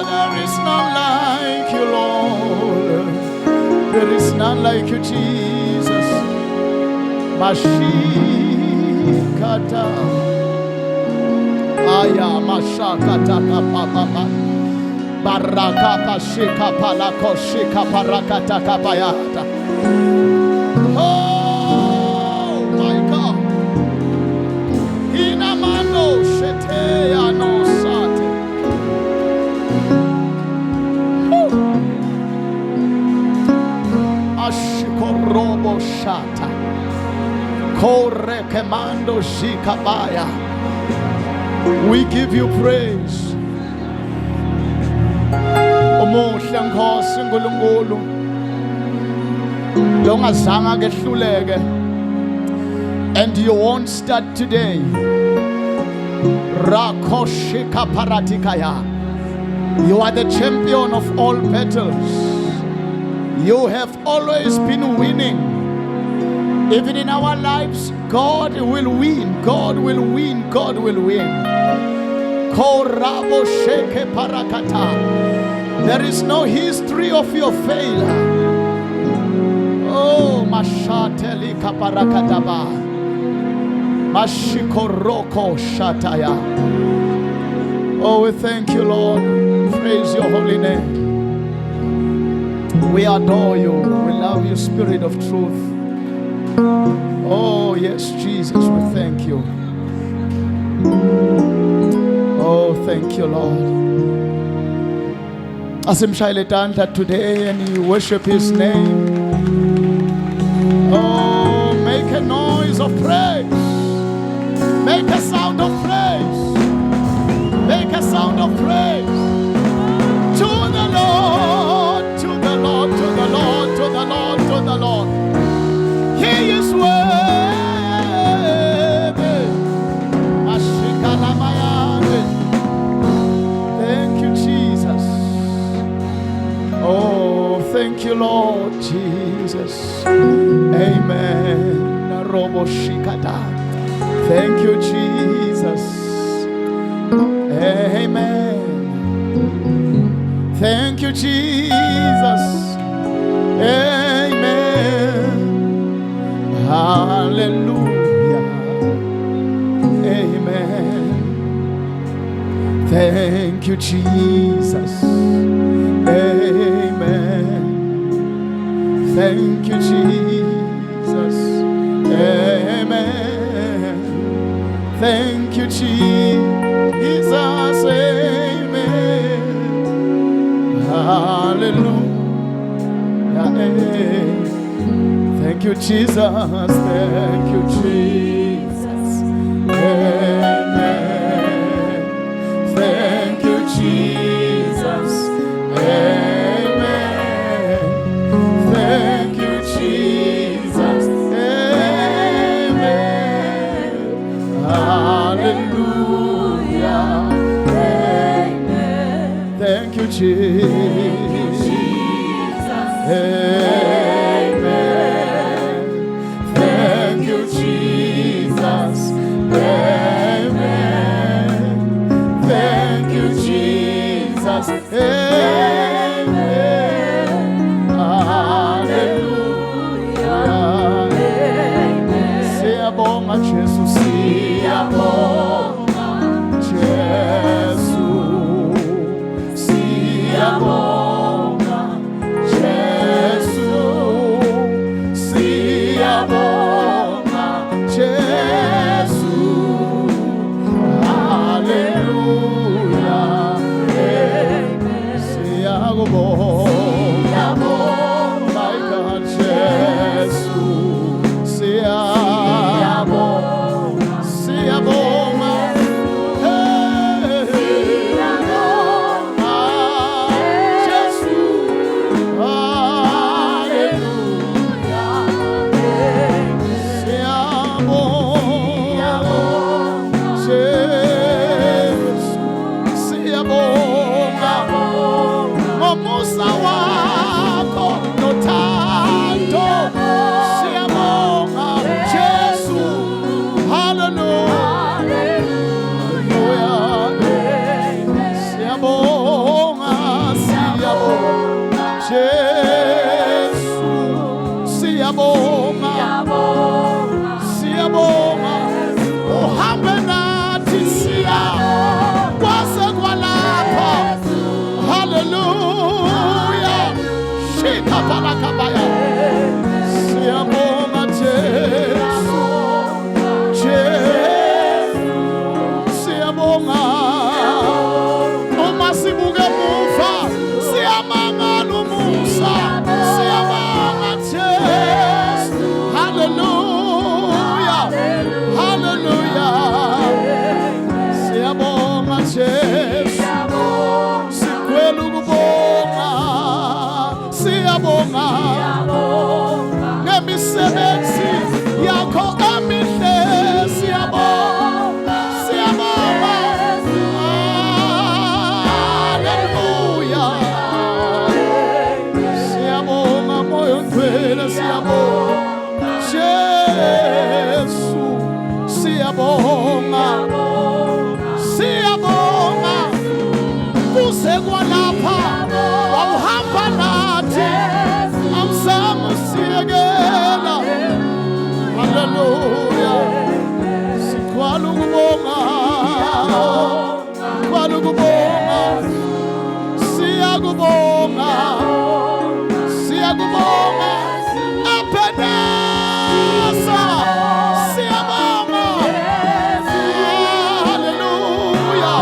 there is none like you, Lord. There is none like you, Jesus. Mashikata. Aya mashakata papa. Baraka pashika palako shika parakata kapayata. Oh my God. Inamano shete ano sate. Ashikorobo shata. Kore kemando shikabaya. We give you praise. Omuhle Nkosi uNkulunkulu. Lo ngazange kehluleke. And you won't start today. Rakoshika paratikaya. You are the champion of all battles. You have always been winning. Even in our lives, God will win. God will win. God will win. Korabo sheke parakata. There is no history of your failure. Oh, mashateli kaparakataba. Mashikoroko shataya. Oh, we thank you, Lord. Praise your holy name. We adore you. We love you, Spirit of truth. Oh, yes, Jesus, we thank you. Oh, thank you, Lord. Asimshayele tandla today and you worship his name. Oh, make a noise of praise. Make a sound of praise. Make a sound of praise. To the Lord, to the Lord, to the Lord, to the Lord, to the Lord. He is worthy. Thank you, Jesus. Oh, thank you, Lord Jesus. Amen. Thank you, Jesus. Amen. Thank you, Jesus. Amen. Hallelujah. Amen. Thank you, Jesus. Amen. Thank you, Jesus. Amen. Thank you, Jesus. Amen. Hallelujah. Amen. Thank you, Jesus. Thank you, Jesus. Amen. Thank you, Jesus. Amen. Thank you, Jesus. Amen. Hallelujah. Amen. Thank you, Jesus. Amen. Thank you, Jesus. Amen. Thank you, Jesus. Amen. Hallelujah. Amen. Siyabonga Jesus, siyabonga Jesus, siyabonga. siyabonga, siyabonga, uhambe nathi siya kwase kwalapha. Hallelujah, shika palakabaya, siyabonga Jesu, Jesu, siyabonga. Uma sibuke muva, siyamangala umusa, siyabonga Jesu. Hallelujah, hallelujah, siyabonga Jesu. Sikwela ukubonga, siyabonga ngemisebenzi yakho emihle, siyabonga, siyabonga. Hallelujah, siyabonga moyo ngcwele, siyabonga Jesu, siyabonga, siyabonga kuze kwalapha wawuhamba nathi awuzange usiyekela. Hallelujah, sikwala ukubonga, sikwala ukubonga, siyakubonga, siyakubonga Ebeneza, siyabonga. Hallelujah,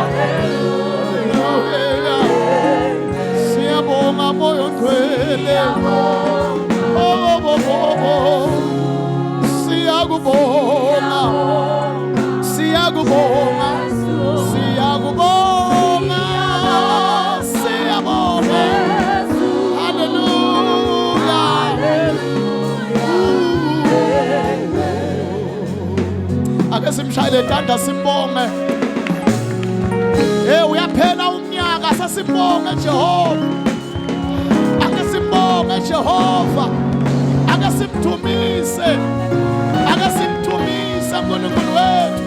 siyabonga moyo ngcwele, siyakubonga, siyakubonga, siyakubonga, siyabonga. Hallelujah. Ake simshayele tanda simbonge. Uyaphela umnyaka, sasibonge Jehova. Ake simbonge Jehova, ake simthumise, ake simthumise uNkulunkulu wethu.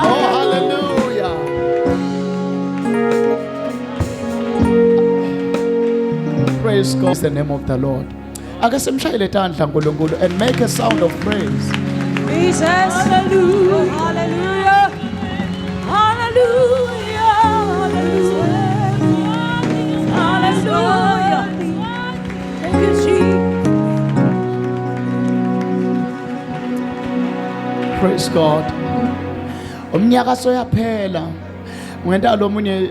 Oh, hallelujah. Praise God, the name of the Lord. Ake simshayele tandla uNkulunkulu and make a sound of praise. Jesus, hallelujah, hallelujah, hallelujah, hallelujah, hallelujah. Thank you, Jesus. Praise God. Umnyaka soyaphela. Ngenta lo munye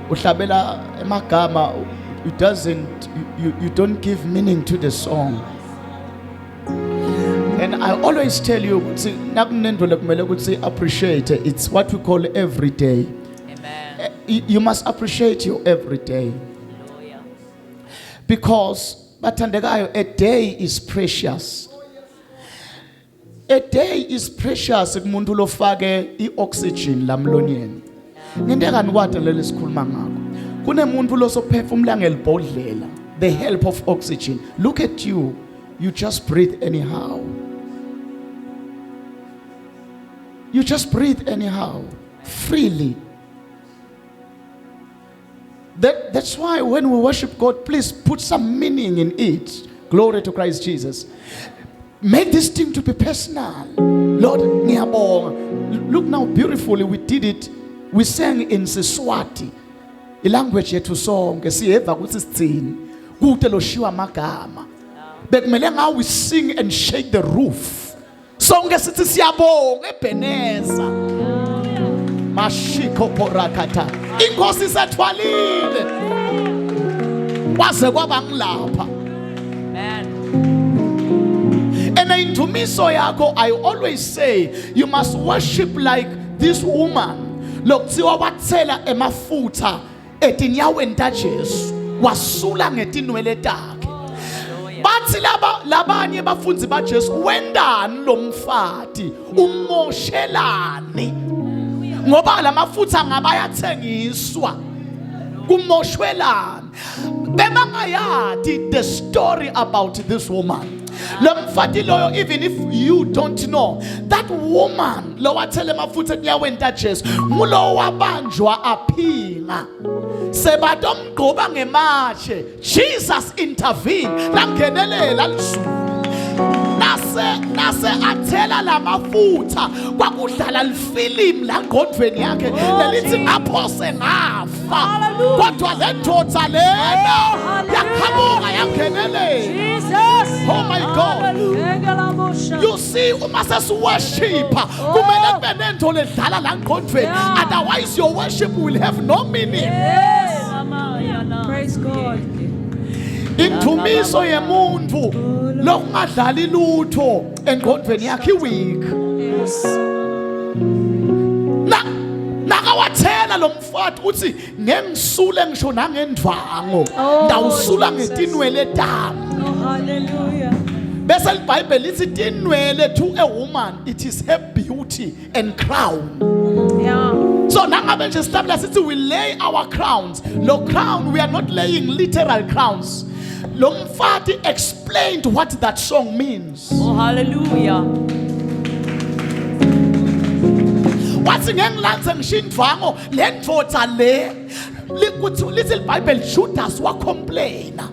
uhlabela emagama, you don't give meaning to the song. And I always tell you, appreciate it. It's what we call every day. Amen. You must appreciate your every day. Hallelujah. Because a day is precious. A day is precious. Kumuntu lofake ioxygen lamlonyeni. Ngindekani kwade leli sikhuluma ngakho. Kunemuntu losophefumula ngelibhodlela, the help of oxygen. Look at you. You just breathe anyhow. You just breathe anyhow, freely. That's why when we worship God, please put some meaning in it. Glory to Christ Jesus. Make this thing to be personal. Lord, look now beautifully we did it. We sang in Siswati. The language yethu sonke siyeva ukuthi sithini. Kude loshiwa amagama. Bekumele ngawo we sing and shake the roof. Sonke sithi siyabonga Ebeneza. Mashiko porakata. Inkosi sethwalile. Kwaze kwaba ngilapha. Amen. And indumiso yakho, I always say, you must worship like this woman. Lokuthiwa wathela emafutha etinyaweni taJesu, wasula ngetinwele takhe. Bathi labanye bafundzi baJesu, wendani lo mfati umoshelani? Ngoba lamafutha ngabayathengiswa. Kumoshwelani. Bebangayati the story about this woman. Lo mfati loyo, even if you don't know, that woman lo wathele amafutha enyaweni kaJesu ngulo wabanjwa aphinga. Sebatomgquba ngematshe. Jesus intervened. Langenelela lisulu. Nase athela lamafutha kwakudlala lifilimu la ngqondweni yakhe lelithi aphose ngafa kodwa le ndoda lena yakhamuka yangenelela. Oh my God. You see, uma sesiworshipa kumele kube nento ledlala la ngqondweni, otherwise your worship will have no meaning. Praise God. Indumiso yemuntu lokungadlali lutho engqondweni yakhe weak. Nakawathela lo mfati uthi ngengisule ngisho nangendvango ndawusula ngetinwele tami. Hallelujah. Bese iBhayibheli lithi tinwele to a woman it is her beauty and crown. Yeah. So nangabe nje stabila sithi we lay our crowns. Lo crown, we are not laying literal crowns. Lo mfati explained what that song means. Oh, hallelujah. Wathi ngengilanze ngishindvango le ndoda le lithi iBhayibheli Judas wacomplaina.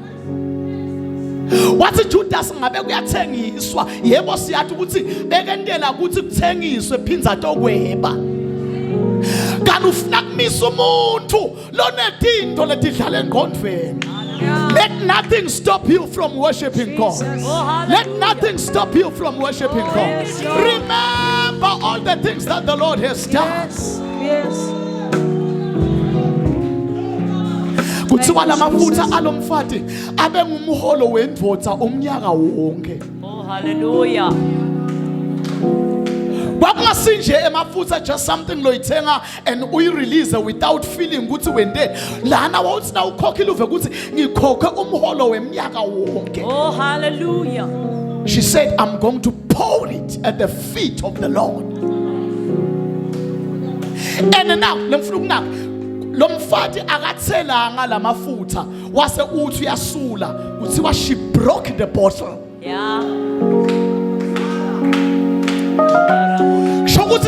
Wathi Judas ngabe kuyathengiswa, yebo siyathi ukuthi bekentela ukuthi kuthengiswe phinza tokweba. Kanti ufuna kumisa umuntu lonetinto letidlala engqondweni. Let nothing stop you from worshiping God. Let nothing stop you from worshiping God. Remember all the things that the Lord has done. Yes. Kuthiwa lamafutha alomfati abe ngumholo wendvodza umnyaka wonke. Oh, hallelujah. Kwakungasinje emafutha just something loyithenga and uyirelease without feeling ukuthi wende lana wawuthi na ukhokhile uve ukuthi ngikhokhe umholo weminyaka wonke. Oh, hallelujah. She said, I'm going to pour it at the feet of the Lord. And now lemfuna ukunaka lo mfati akathelanga lamafutha wase uthi uyasula kuthiwa she broke the bottle. Yeah.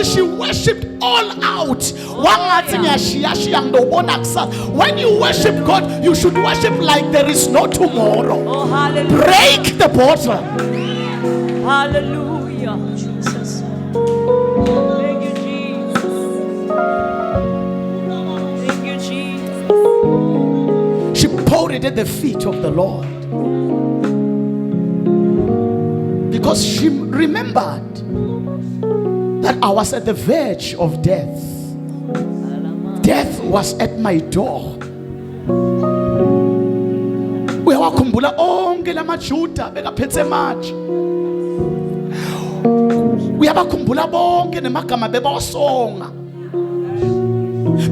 She worshipped all out. When you worship God, you should worship like there is no tomorrow. Oh, hallelujah. Break the bottle. Hallelujah. Jesus. Thank you, Jesus. Thank you, Jesus. She poured it at the feet of the Lord because she remembered that I was at the verge of death. Death was at my door. Uyawakhumbula onke lamaJuda bekaphethe manje. Uyabakhumbula bonke nemagama bebawasonga.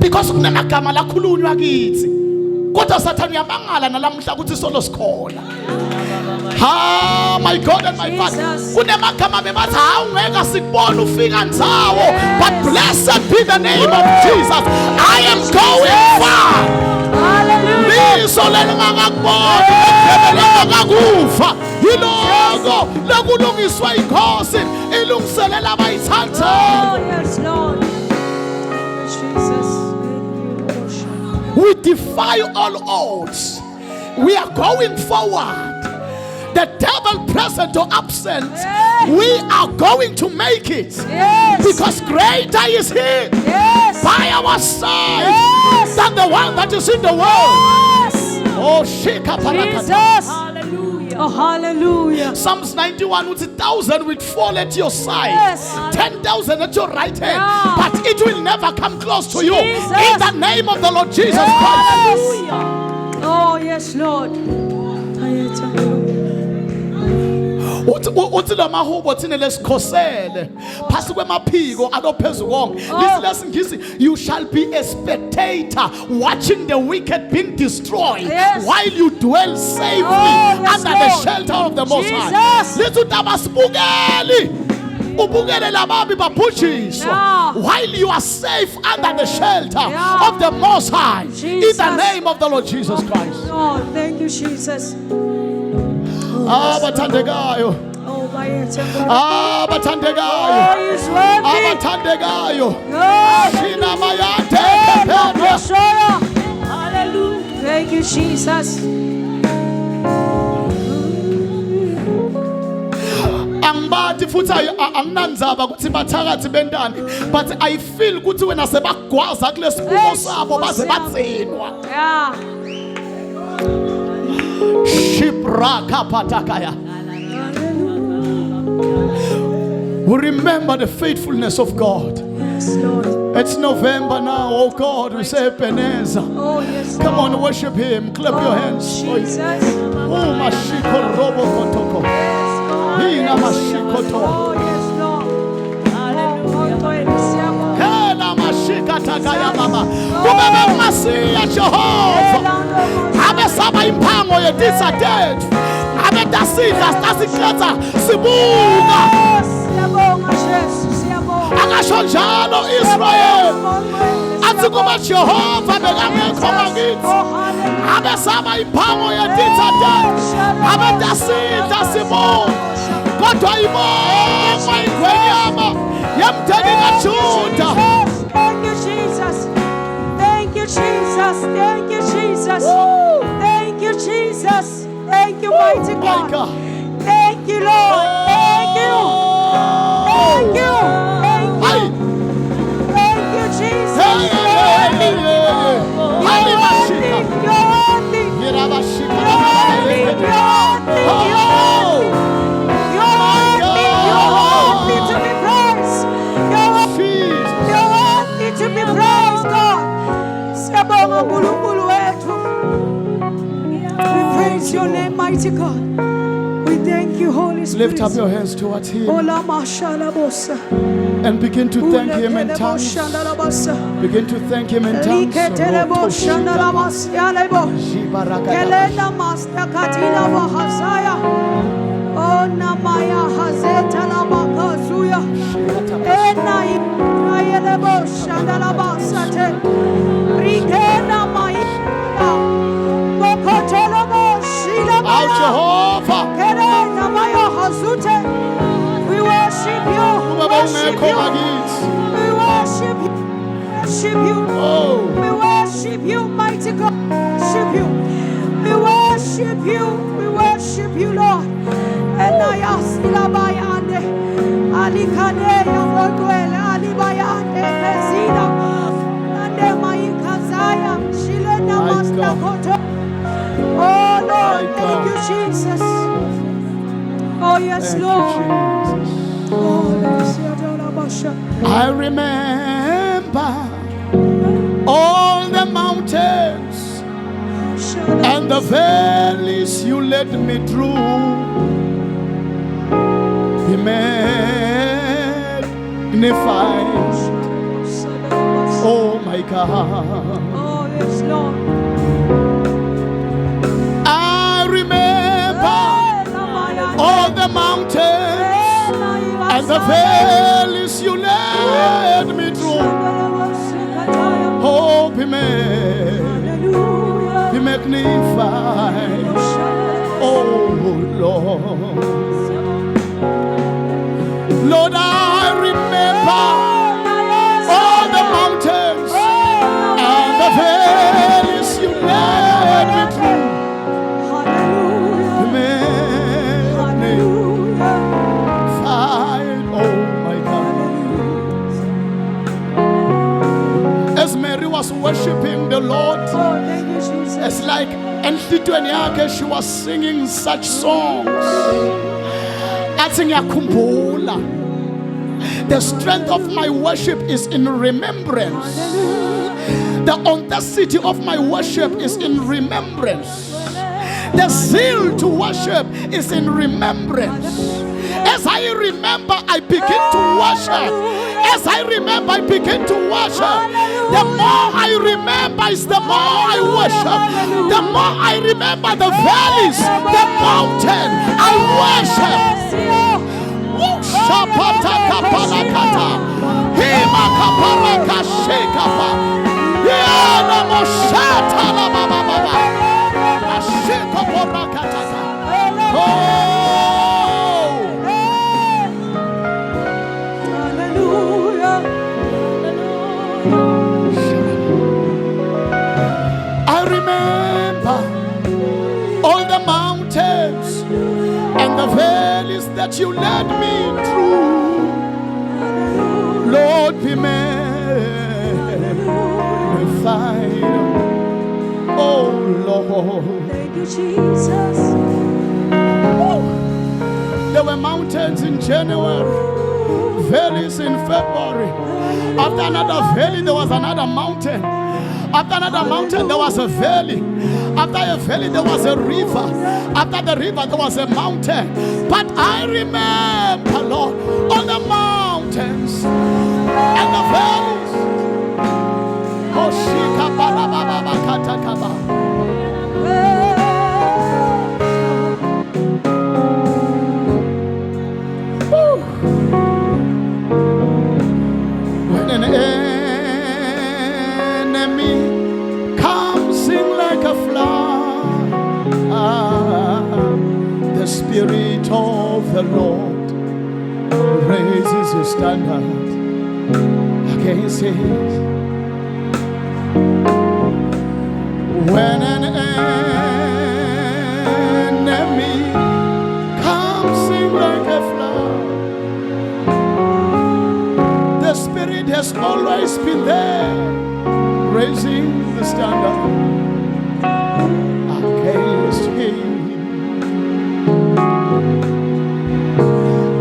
Because kunemagama lakhulunywa kithi. Kodwa Satan uyamangala nalamhla ukuthi solo sikhona. Ah, my God and my Father. Kunemagama bebathi awungeka sikubona ufika nzawo, but blessed be the name of Jesus. I am going far. Hallelujah. Liso lelingakubona ngakakufa. Yiloko lokulungiswa inkosi ilungiselela abayithatha. Oh, yes, Lord. Jesus. We defy all odds. We are going forward. The devil present or absent, yes. We are going to make it. Yes. Because greater is he, yes. By our side, yes. Than the one that is in the world. Yes. Oh, Shika Jesus. Hallelujah. Oh, hallelujah. Psalms 91, with 1,000 will fall at your side, yes. 10,000 at your right hand, yeah. But it will never come close to you. Jesus. In the name of the Lord Jesus yes. Christ. Hallelujah. Oh, yes, Lord. Uthi lamahubo thina lesikhosele phasi kwemaphiko alophezu konke lithi lesingisi you shall be a spectator watching the wicked being destroyed, yes. While you dwell safely under the shelter of the Most High. Lithi utabasibukeli ubukele lababi babhujiswa while you are safe under the shelter of the Most High. Jesus. In the name of the Lord Jesus Christ. Oh, thank you, Jesus. Abathandekayo. Oh, bayethe. Abathandekayo. Oh, he's worthy. Abathandekayo. Oh, Shina mayante hey, keperia. Makoshaya. Hallelujah. Thank you, Jesus. Angibathi futhi anginandzaba ukuthi bathakathi bentani, but I feel ukuthi wena sebagwaza kulesibuko sabo baze batsinwa. Yeah. Shibraka patakaya. We remember the faithfulness of God. Yes, Lord. It's November now, oh God, we say Ebenezer. Oh, yes, Lord. Come on, worship Him. Clap your hands. Jesus. Oh, Mashiko Robo Kotoko. Yes, God. Hina Mashikoto. Oh, yes, Lord. Hallelujah. Hena Mashika Takaya Baba. Ubebe Masiya Jehova. Abe saba impango yedisa dead. Abe dasida stasikletha sibuka. Akasho njalo Israel. Athi kuba Jehova bekangekho ngakithi. Abe saba impango yedisa dead. Abe dasida sibuka. Kodwa ibonga ingweni yama yemdeni kaJuda. Thank you, Jesus. Thank you, Jesus. Thank you, Jesus. Thank you, Jesus. Thank you, mighty My God. God. Thank you, Lord. Thank you. Thank you. Thank Hey. you. Thank you, Jesus. Hey, hey, hey, hey, hey. You're Hey, worthy. Mashika. You're worthy. Hira Mashika. You're worthy. You're worthy. Oh, You're worthy. You're worthy to be praised. Jesus. You're worthy to be praised, God. Siyabonga uNkulunkulu wethu. We praise your name, mighty God. We thank you, Holy Spirit. Lift up your hands towards Him Ola mashala bosa. and begin to thank Him in Ulekele tongues. boshanda la bosa. Begin to thank Him in tongues. Liketele boshanda la bosa bo. Kelena master katina bahasaya. Oh namaya hazeta la bakazuya. Ena ayele boshanda la basate. Rikena maya. Mokotolo boshila Out maya. Jehovah. Kelena maya hazute. We worship you. Worship you. We worship you. Worship you. Oh, We worship you, mighty God. Worship you. We worship you. We worship you, Lord. And I ask Ilabayande, Ali Kadea, Wodwell, Ali Bayande, Pesina, Ande Maikazaya, Shilena My Master God. Koto. Oh Lord, My thank you, God. Jesus. Oh yes, thank Lord. you, Jesus. Oh, yes, Yadalabasha. I remember all the mountains and the valleys you led me through. Be magnified, oh my God. Oh, yes, Lord. I remember all the mountains and the valleys you led me through. Oh, be magnified, oh Lord. Lord, I remember all the mountains and the valleys you led me through. Be magnified, oh my God. As Mary was worshiping the Lord, it's like enhlitweni yakhe she was singing such songs. Athi ngiyakhumbula. The strength of my worship is in remembrance. The audacity of my worship is in remembrance. The zeal to worship is in remembrance. As I remember, I begin to worship. As I remember, I begin to worship. The more I remember is the more I worship. The more I remember the valleys, the mountain, I worship. Shapata kapalakata, hima kaparaka shekapa, yana moshata la baba baba, asheko porakata. Oh. valleys that you led me through, Lord, be magnified. Oh Lord, Thank you, Jesus. there were mountains in January, valleys in February. After another valley, there was another mountain. After another mountain, there was a valley. After a valley, there was a river. After the river, there was a mountain. But I remember, Lord, all the mountains and the valleys. Oh, Shika Barababa Katakaba. When an enemy comes in like a flood, the Spirit of the Lord raises his standard against it. When an enemy comes in like a flood, the Spirit has always been there, raising the standard against him.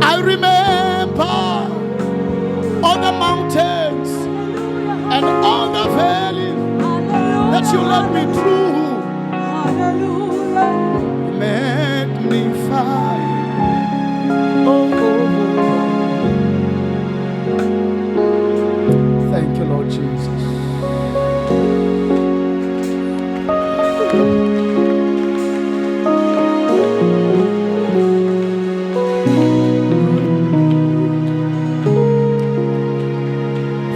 I remember all the mountains and all the valleys that you led me through. Magnify. Oh. Thank you, Lord Jesus.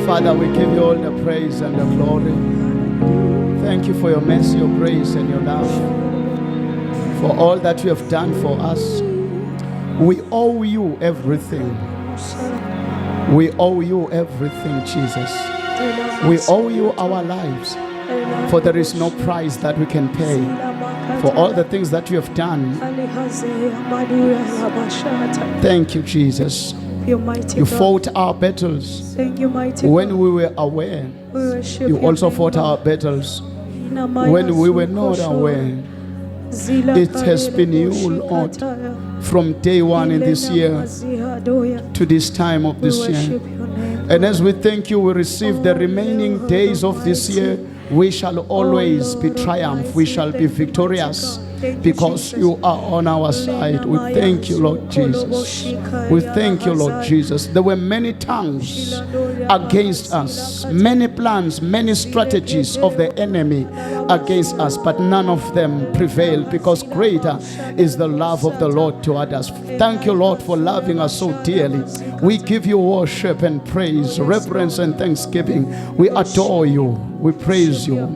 Father, we give you all the praise and the glory. Thank you for your mercy, your grace, and your love. For all that you have done for us. We owe you everything. We owe you everything, Jesus. We owe you our lives. For there is no price that we can pay for all the things that you have done. Thank you, Jesus. You fought our battles. Thank you, mighty When God. we were aware, We worship you your also name, fought our Lord. battles. When we were not aware, it has been you, Lord, from day one in this year to this time of this year. And as we thank you, we receive the remaining days of this year. We shall always be triumph. We shall be victorious because you are on our side. We thank you, Lord Jesus. We thank you, Lord Jesus. There were many tongues against us, many plans, many strategies of the enemy against us, but none of them prevailed because greater is the love of the Lord toward us. Thank you, Lord, for loving us so dearly. We give you worship and praise, reverence and thanksgiving. We adore you. We praise you.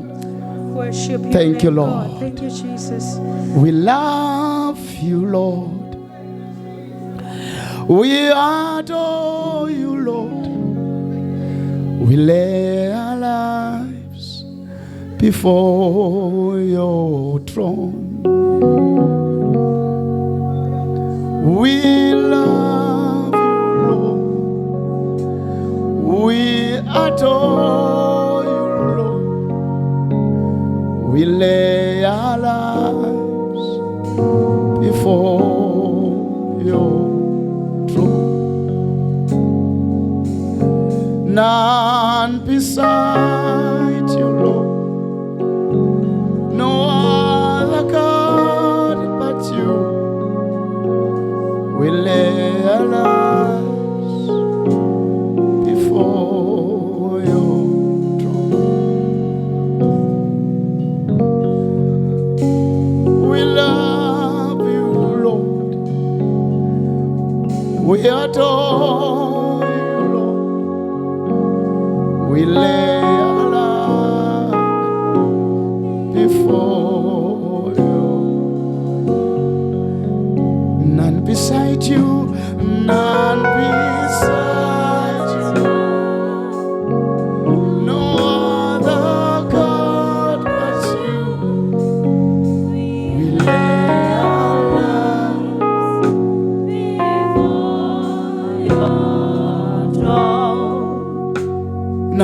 Worship your Thank you, name, Lord. God. Thank you, Jesus. We love you, Lord. We adore you, Lord. We lay our lives before your throne. We love you, Lord. We adore you, Lord. We lay our lives before your throne. None beside you, Lord. No other God but you. We lay our lives before your throne. We love you, Lord. We adore you, Lord. We lay our lives before you. None beside you, none beside you. No other God but you. We lay our lives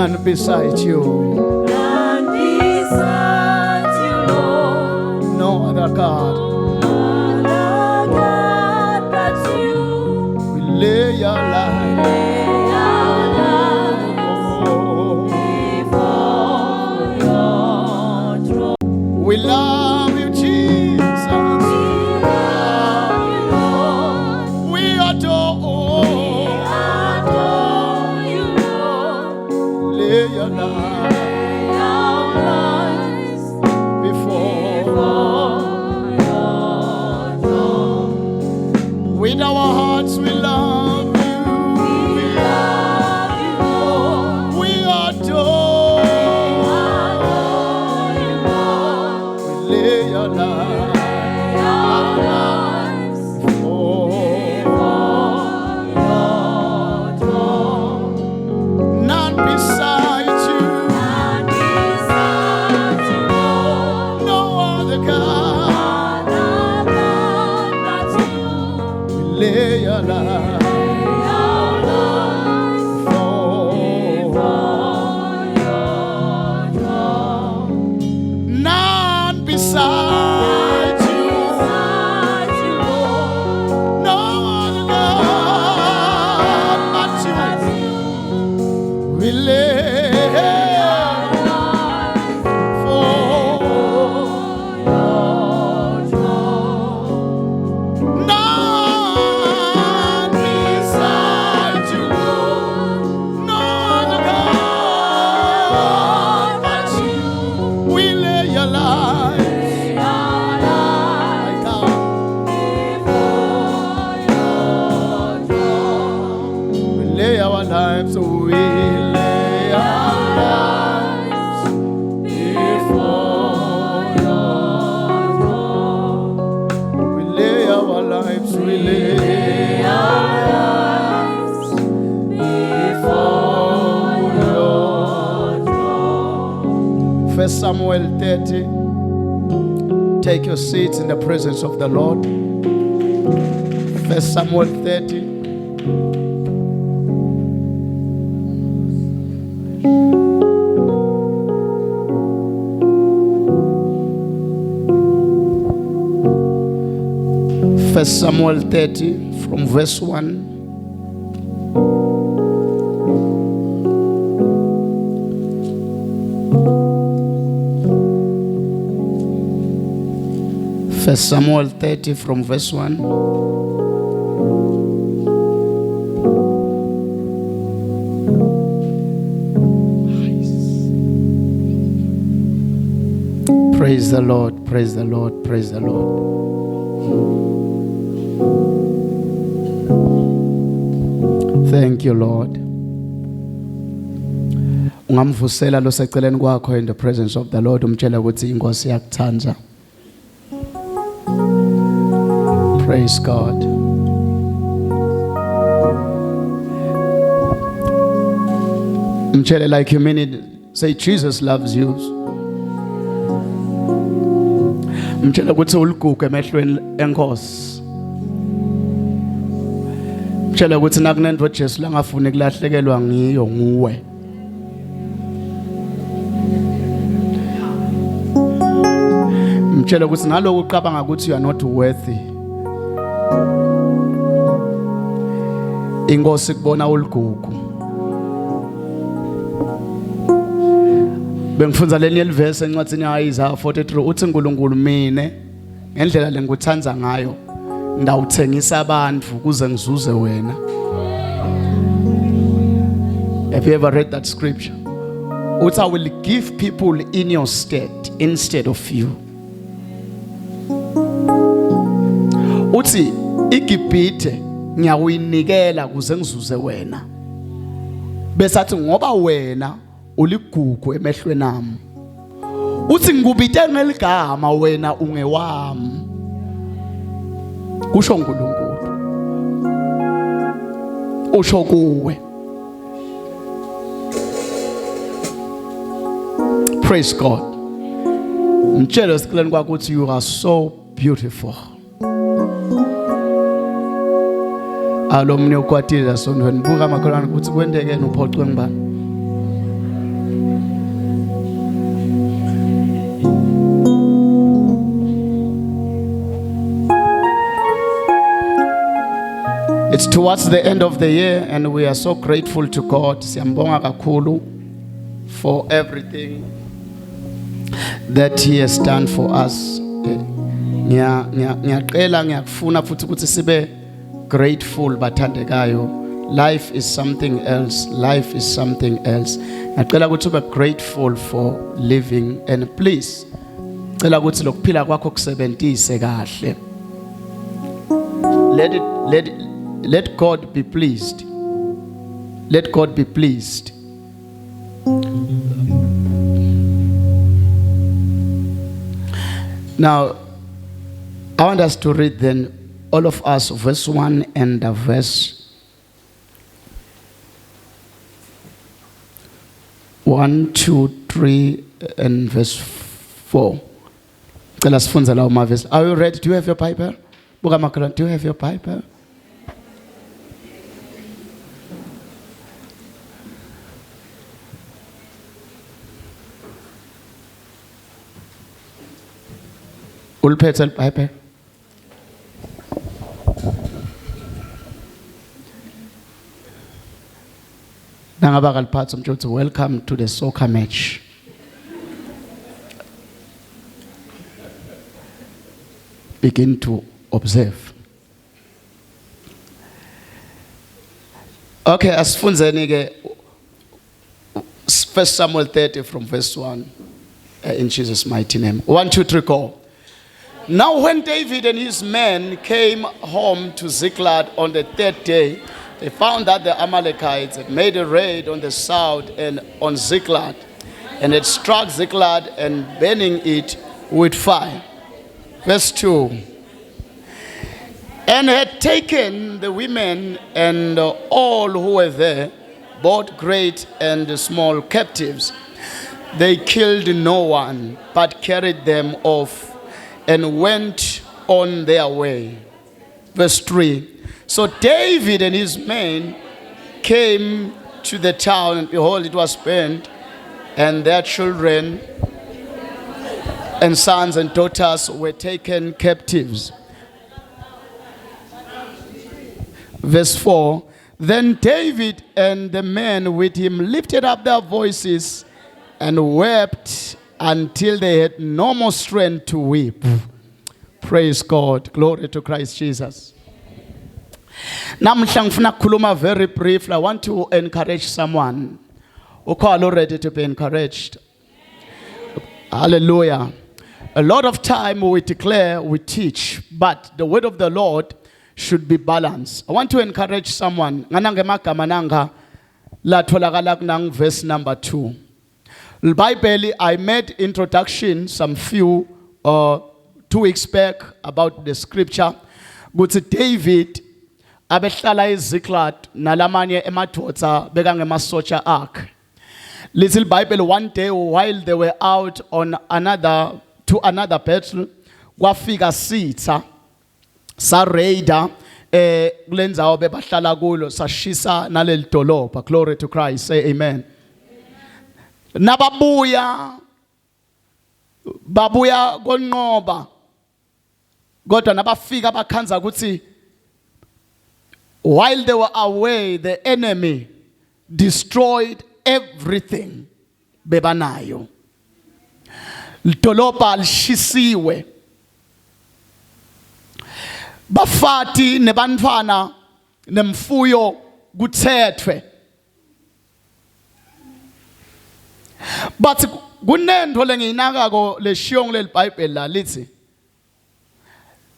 None beside you. None beside you, Lord. No other God. Other God but you. We lay your life. Lay our lives before your throne. We love you, Jesus. We love you, Lord. We adore You, Lord. Lay your life Lay our lives before. before your throne. With our hearts we love you. We love you, Lord. We adore. You, Lord. We lay your life Lay our lives before. before your throne. None beside you. None beside you, Lord. No other God. Other God but you. We lay your life Lay our lives before. before your throne. None beside you. Beside you, Lord. No other God but you. We lay for none beside you. No other God but you. We lay your lives. My God. We lay our lives. We lay our lives before we lay our lives. We lay our lives before your 1 Samuel 30. Take your seats in the presence of the Lord. 1 Samuel 30. First Samuel 30 from verse 1. First Samuel 30 from verse 1. Praise the Lord, praise the Lord, praise the Lord. Thank you, Lord. Ungamvusela lo seceleni kwakho in the presence of the Lord, umtshela ukuthi inkosi yakuthanda. Praise God. Umtshele like you mean it. Say Jesus loves you. Umtshela ukuthi uligugu emehlweni enkosi. Umtshela ukuthi nakunento Jesu langafuni kulahlekelwa ngiyo nguwe. Umtshela ukuthi ngaloko uqabanga ukuthi you are not worthy. Inkosi kubona uligugu. Bengifunza leli verse encwadini yaIsaiah 43 uthi uNkulunkulu mine ngendlela lengikuthanza ngayo ndawuthengisa abantu kuze ngizuze wena. Have you ever read that scripture? Uthi I will give people in your stead instead of you. Uthi iGibhithe ngiyakuyinikela kuze ngizuze wena. Bese athi ngoba wena uligugu emehlweni nami. Uthi ngikubite ngeligama wena ungewami. Kusho uNkulunkulu. Usho kuwe. Praise God. Mtshela sikuleni kwakho ukuthi you are so beautiful. Alomnye ukwatile sondweni buka makholwane ukuthi kwendekeni uphocwe ngibani. It's towards the end of the year, and we are so grateful to God. Siyambonga kakhulu for everything that He has done for us. Ngiyaqela ngiyakufuna futhi ukuthi sibe grateful bathandekayo. Life is something else. Life is something else. Ngiyaqela ukuthi ube grateful for living, and please cela ukuthi lokuphila kwakho kusebenzise kahle. Let God be pleased. Let God be pleased. Now, I want us to read then, all of us, verse 1 and verse 1, 2, 3, and verse 4. Are you ready? Do you have your Bible? Do you have your Bible? Ulphethe iBhayibheli. Nangaba kaliphatha umtshuthu, welcome to the soccer match. Begin to observe. Okay, asifunzeni ke 1 Samuel 30 from verse 1 in Jesus' mighty name. 1, 2, 3, go. Now when David and his men came home to Ziklag on the third day, they found that the Amalekites had made a raid on the south and on Ziklag, and had struck Ziklag and burning it with fire. Verse 2. And had taken the women and all who were there, both great and small captives. They killed no one, but carried them off and went on their way. Verse 3. So David and his men came to the town, and behold, it was burned, and their children and sons and daughters were taken captives. Verse 4. Then David and the men with him lifted up their voices and wept until they had no more strength to weep. Praise God. Glory to Christ Jesus. Namhla ngifuna ukukhuluma very briefly. I want to encourage someone who call already to be encouraged. Hallelujah. A lot of time we declare, we teach, but the word of the Lord should be balanced. I want to encourage someone. Nganangemagama nanga la tholakala kunang verse number 2. Bible, I made introduction some few 2 weeks back about the scripture. But David abehlala eZiklag nalamanye emadodza bekangemasotsha akhe. Little Bible, one day while they were out on another battle, kwafika sitha sa raider kulendzawo bebahlala kulo sashisa naleli dolobha. Glory to Christ. Say amen. Nababuya konqoba kodwa nabafika bakhanza ukuthi while they were away, the enemy destroyed everything bebanayo. Lidolobha lishisiwe. Bafati nebantwana nemfuyo kuthethwe. But kunento lengiyinakako leshiyong leli Bible la lithi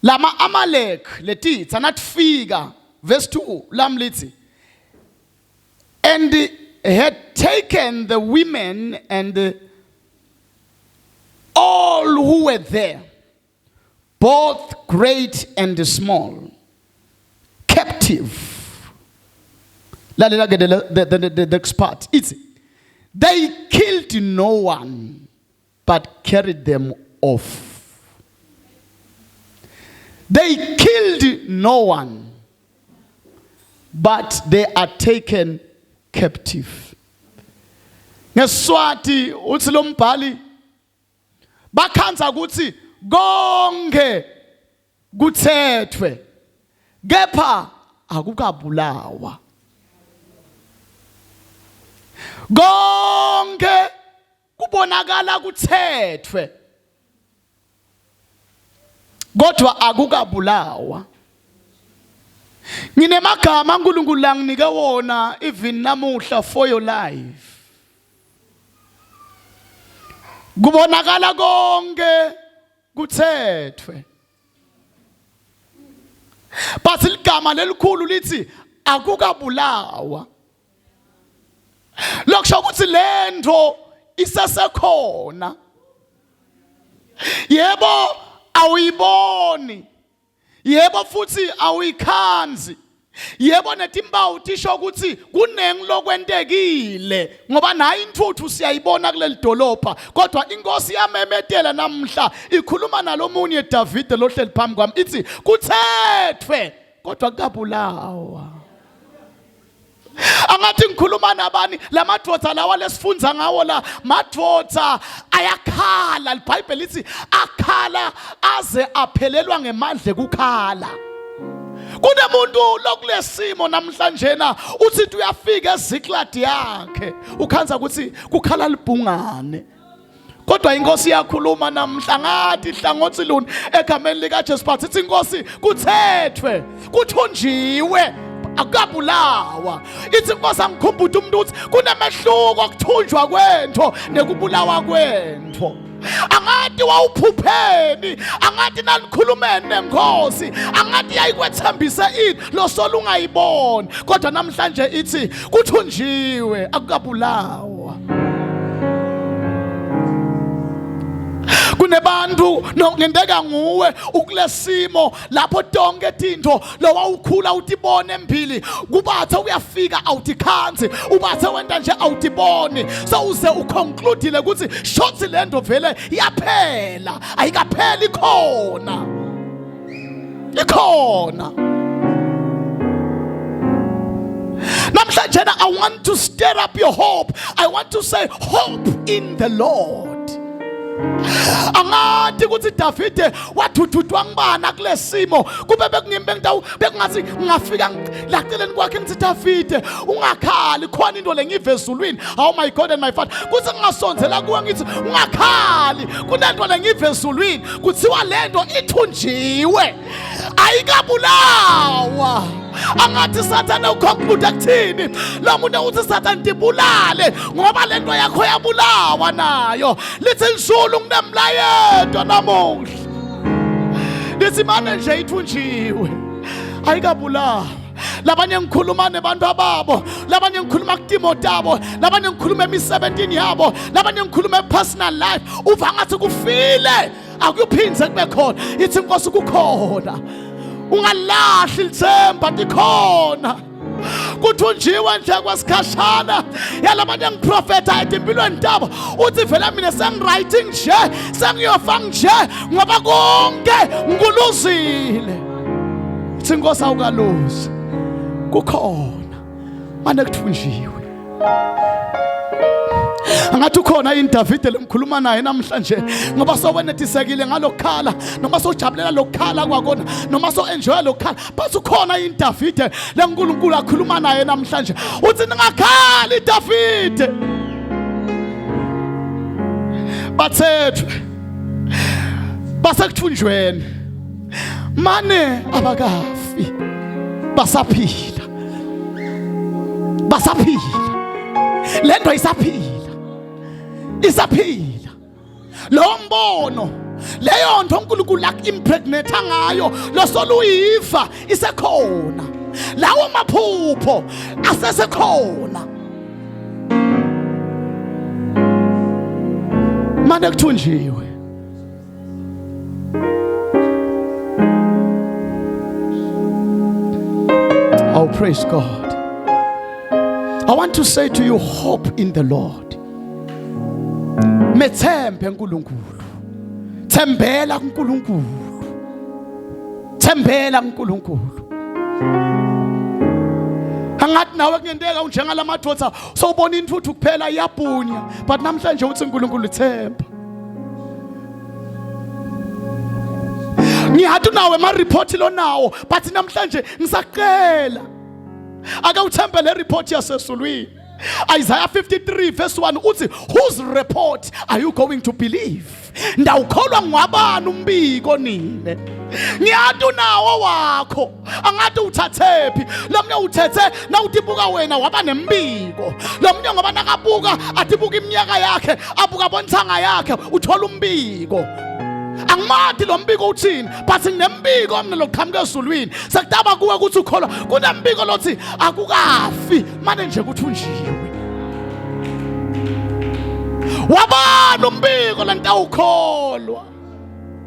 lama Amalek letitha natfika verse 2 lam lithi and had taken the women and all who were there, both great and small, captive. The next part. They killed no one, but carried them off. They killed no one, but they are taken captive. Ngeswati uthi lo mbhali bakhanza ukuthi konke kuthethwe kepha akukabulawa. Konke kubonakala kuthethwe kodwa akukabulawa. Nginemagama uNkulunkulu langinike wona even namuhla for your life. Kubonakala konke kuthethwe. But igama lelikhulu lithi akukabulawa. Lokusho ukuthi lento isasekhona. Yebo awuyiboni. Yebo futhi awuyikhanzi. Yebo netimpawu tisho ukuthi kunengi lokwentekile ngoba nayi intuthu siyayibona kuleli dolopha kodwa inkosi yamemetela namhla ikhuluma nalomunye David lohleli phambi kwami ithi kuthethwe kodwa akabulawa. Angathi ngikhuluma nabani lamadvodza lawa lesifundza ngawo la madvodza ayakhala. iBhayibheli lithi akhala aze aphelelwa ngemandla kukhala. Kunemuntu lokulesimo namhlanje na uthi uyafika eZikiladi yakhe ukhanza ukuthi kukhala libhungane kodwa inkosi yakhuluma namhla ngathi hlangothi luni egameni lika Jesu Christ ithi inkosi kuthethwe kuthunjiwe akabulawa. Ithi inkosi angikhumbuza umuntu uthi kunemehluko okuthunjwa kwento nekubulawa kwento. Angathi wawuphupheni, angathi nanikhulumene nenkosi, angathi yayikwethembise ini lo solo ungayiboni kodwa namhlanje ithi kuthunjiwe akukabulawa. Kunebantu nokungendeka nguwe ukulesimo lapho tonke tinto lo wawukhula utibone embili kubathe uyafika awutikhanzi ubathe wenta nje awutiboni so uze uconclude ukuthi shothi lento vele iyaphela ayikapheli ikhona. Namhlanje I want to stir up your hope. I want to say hope in the Lord. Angathi ukuthi Davide wathuthwa ngibana kulesimo kube bekungimbe ngdawu bekungathi ngafika laceleni kwakhe ngithi Davide ungakhali khona into lengive ezulwini. Oh my God and my Father kuthi ngingasondzela kuwe ngithi ungakhali kunento lengive ezulwini kuthiwa lento ithunjiwe ayikabulawa. Angathi Sathane uconclude kuthini lo muntu uthi Sathane tibulale ngoba lento yakho yabulawa nayo. Lithi lizulu nginemlayeto namuhla lithi manje nje ithunjiwe ayikabulawa. Labanye ngikhuluma nebantu ababo, labanye ngikhuluma kuTimothy abo, labanye ngikhuluma emisebentini yabo, labanye ngikhuluma personal life. Uva ngathi kufile akuyiphinze kube khona. Ithi inkosi kukhona ungalahli ithemba likhona kuthunjiwe nje kwesikhashana. Yalabanye ngiprofeta empilweni tabo uthi vele mina sengwriting nje sengiyofa nje ngoba konke ngikuluzile. Ithi inkosi awukaluzi kukhona manje kuthunjiwe. Angathi ukhona yini Davide lemkhuluma naye namhlanje ngoba sowenetisekile ngalokhala noma sojabulela lokhala kwakona noma so enjoy lokhala but ukhona yini Davide leNkulunkulu akhuluma naye namhlanje uthi ningakhali Davide bathethwe basekuthunjweni mane abakafi basaphila lento isaphila lo mbono leyo nto uNkulunkulu impregnate ngayo lo soluyiva isekhona lawo maphupho asesekhona manje kuthunjiwe. Oh, praise God. I want to say to you, hope in the Lord. Methembe uNkulunkulu. Thembela kuNkulunkulu. Thembela kuNkulunkulu. Angathi nawe kungenteka unjengala madvodza sowubona intuthu kuphela iyabhunya but namhlanje uthi uNkulunkulu themba. ngiyathi nawe ama report lo nawo, but namhlanje ngisaqela ake uthembe le report yasesulwini. Isaiah 53 verse 1 uthi, whose report are you going to believe? Ndawukholwa ngwabani umbiko nine? Ngiyathi nawo wakho angathi uthathephi. Lomnye uthethe na utibuka wena waba nembiko. Lomnye ngoba nakabuka atibuka iminyaka yakhe, abuka bonthanga yakhe, uthola umbiko. Angimathi lo mbiko uthini, but nginembiko mina lokuqhamuka ezulwini. Sekudaba kuwe ukuthi ukholwa, kunembiko lothi akukafi manje nje kuthi unjiwe. Wabani umbiko lentawukholwa?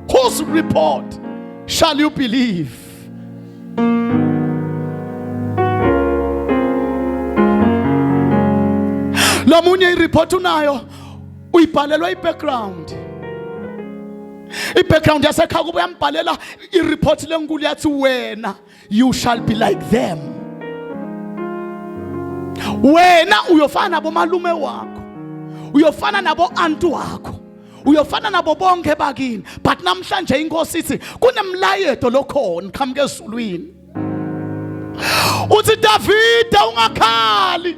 Whose report shall you believe? Lo munye ireport unayo uyibhalelwa i-background. I-background yasekhaya kuba uyambhalela i-report lenkulu yathi wena you shall be like them. Wena uyofana nabo malume wakho, uyofana nabo antu wakho, uyofana nabo bonke bakini. But namhlanje inkosi ithi kunemlayeto lokhona qhamuka ezulwini. Uthi Davide ungakhali.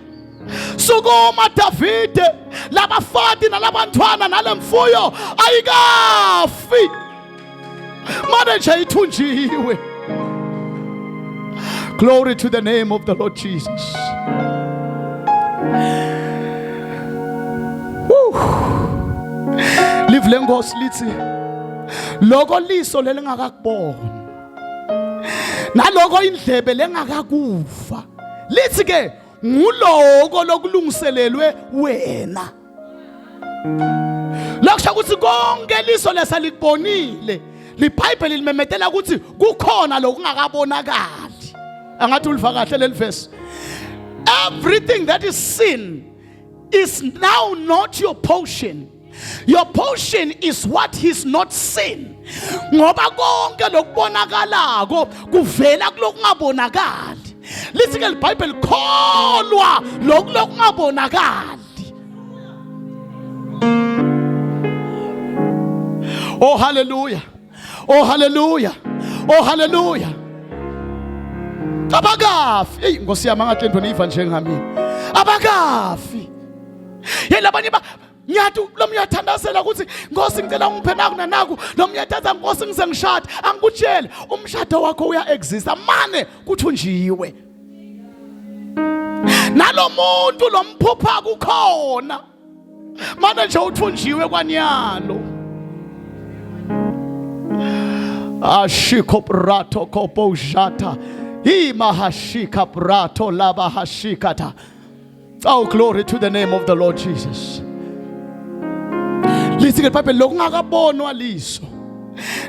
Sukuma Davide, labafati nalabantwana nalemfuyo ayikafi. Manje nje ithunjiwe. Glory to the name of the Lord Jesus. Live lengosi lithi lokho liso lelingakakubona naloko indlebe lengakakuva lithi ke nguloko lokulungiselelwe wena. Lokusho ukuthi konke liso lesalikubonile, liBhayibheli limemetela ukuthi kukhona lokungakabonakali. Angathi uliva kahle leli verse. Everything that is seen is now not your portion. Your portion is what is not seen. Ngoba konke lokubonakalako kuvela kulokungabonakali. Lithi ke iBhayibheli kholwa lokungabonakali. Oh hallelujah. Oh hallelujah. Oh hallelujah. Abakafi. Hey Nkosi yami angathi lento niyiva njengami. Abakafi. Yelabanye ngiyathi lo myathandazela ukuthi Nkosi ngicela ungiphe naku nanaku, lo myathatha Nkosi ngizengishada. Angikutshela umshado wakho uya exist mane kuthunjiwe. Nalo muntu lo mphupha kukhona manje nje uthunjiwe kwanyalo. Ashiko prato kopo jata imahashika prato laba hashikata. Oh glory to the name of the Lord Jesus. Lithi ke iBhayibheli lokungakabonwa liso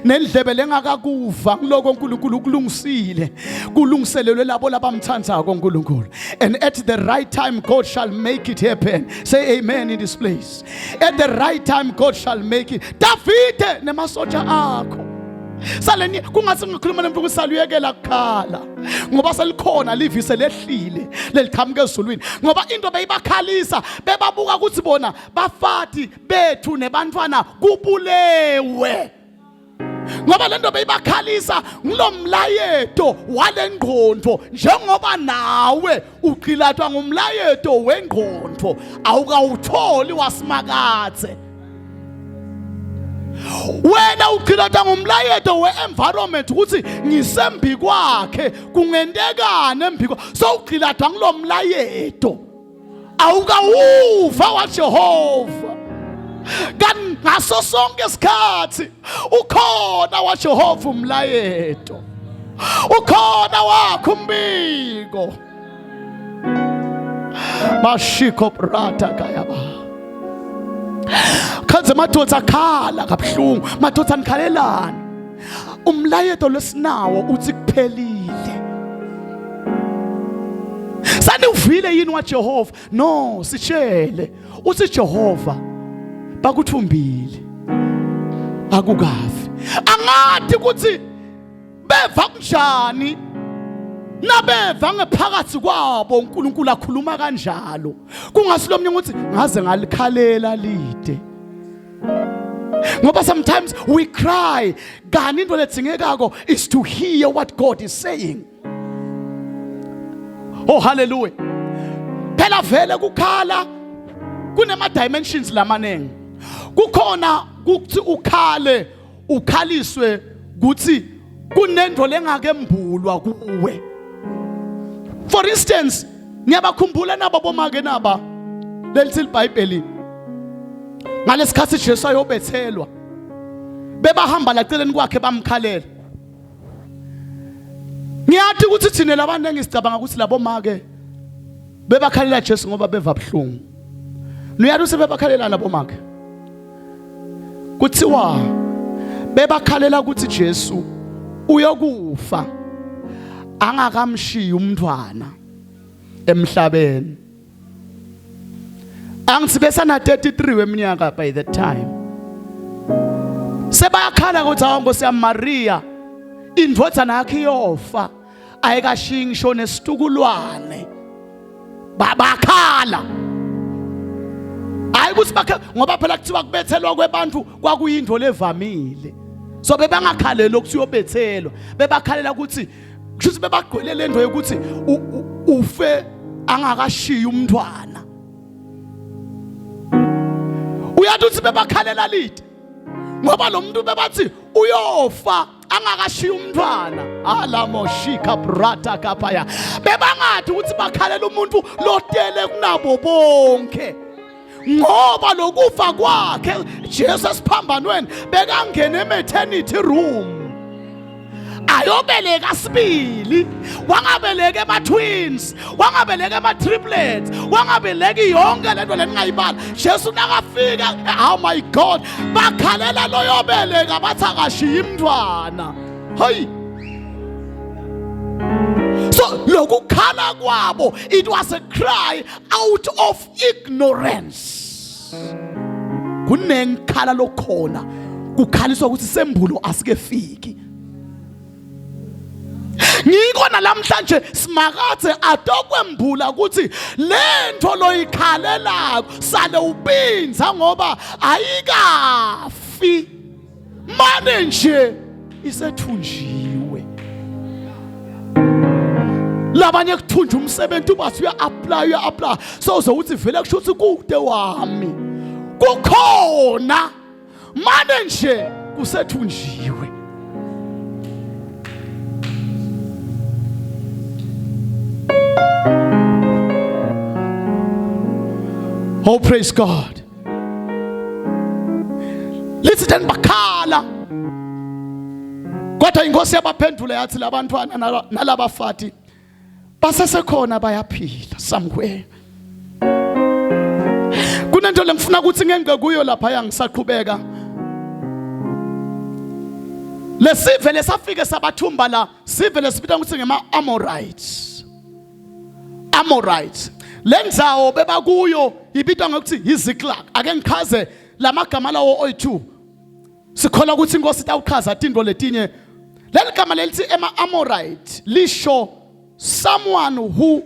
nendlebe lengakakuva ngiloko uNkulunkulu kulungisile kulungiselelwe labo labamthandayo uNkulunkulu. And at the right time God shall make it happen. Say amen in this place. At the right time God shall make it. Davide nemasotsha akho saleni kungathi ngikhuluma nemfuku saluyekela kukhala ngoba selikhona livise lehlile leliqhamuka ezulwini ngoba into beyibakhalisa bebabuka ukuthi bona bafati bethu nebantwana kubulewe ngoba lento beyibakhalisa ngilomlayeto walengqondo njengoba nawe uqilathwa ngumlayeto wengqondo awukawutholi wasimakathe. Wena uqilathwa ngumlayeto we-environment ukuthi ngisembi kwakhe kungentekane embiko so uqilathwa ngilomlayeto awukawuva waJehova. Kanti ngaso sonke isikhathi ukhona waJehova umlayeto, ukhona wakho umbiko. Mashiko prata kayaba khanze madoda akhala kabuhlungu, madoda nikhalelana. Umlayeto lesinawo uthi kuphelile. Saniuvile yini waJehova? No, sitshele uthi Jehova bakuthumbile akukafi. Angathi ukuthi beva kunjani nabeva ngephakathi kwabo uNkulunkulu akhuluma kanjalo kungasilomnye ukuthi ngaze ngalikhalela lide. Ngoba sometimes we cry. Kanti into ledzingekako is to hear what God is saying. Oh hallelujah. Phela vele kukhala kunema dimensions lamanengi. Kukhona ukuthi ukhale ukhaliswe kuthi kunento lengakembulwa kuwe. For instance, ngiyabakhumbula nabo bomake naba lelithi iBhayibheli ngalesikhathi Jesu ayobethelwa bebahamba laceleni kwakhe bamkhalela. Ngiyathi ukuthi thina labantu engisicabanga ukuthi labo make bebakhalela Jesu ngoba beva buhlungu. Niyathi usebebakhalela labo make kuthiwa bebakhalela ukuthi Jesu uyokufa angakamshiyi umntwana emhlabeni. Angithi besana 33 weminyaka by that time. Sebayakhala ukuthi hawu Nkosi yami Maria indvodana yakhe iyofa ayikashiyi ngisho nesitukulwane. Bakhala. Hayi ukuthi bakhe ngoba phela kuthiwa kubethelwa kwebantu kwakuyinto levamile. So bebangakhaleli ukuthi uyobethelwa. Bebakhalela ukuthi kusho bebagqwele lento yokuthi ufe angakashiyi umntwana. Uyathi uthi bebakhalela lite ngoba lo muntu bebathi uyofa angakashiyi umntwana. Alamoshika brata kapaya. Bebangathi ukuthi bakhalela umuntu lotele kunabo bonke. Ngoba lokufa kwakhe Jesu esiphambanweni bekangena ematernity room. Ayobeleka sibili, wangabeleka ema-twins, wangabeleka ema-triplets, wangabeleka yonke lento leningayibala. Jesu nakafika, oh my God, bakhalela loyobeleka bathi akashiyi umntwana. Hayi. So lokukhala kwabo, it was a cry out of ignorance. Kunengikhala lokhona, kukhaliswa ukuthi sembulo asikefiki. Ngiko nalamhlanje simakathe adokwembula ukuthi lento loyikhalela sale ubinza ngoba ayikafi manje nje isethunjiwe. Labanye kuthunja umsebenzi ubathi uya-apply so uzokuthi vele kusho ukuthi kude wami kukhona manje nje kusethunjiwe. Oh, praise God. Lithi then bakhala. Kodwa inkosi yabaphendula yathi labantwana nalabafati basesekhona bayaphila somewhere. Kunento lengifuna ukuthi ngeke kuyo lapha yangisaqhubeka. Lesive lesafike sabathumba la sive lesibita ukuthi ngema-Amorites. Amorites. Lenzawo beba kuyo ibitwa ngokuthi yiZiklag. Ake ngikhaze lamagama lawo oyi2. Sikhola ukuthi inkosi itawuchaza into letinye. Leli gama lelithi ema-Amorite lisho someone who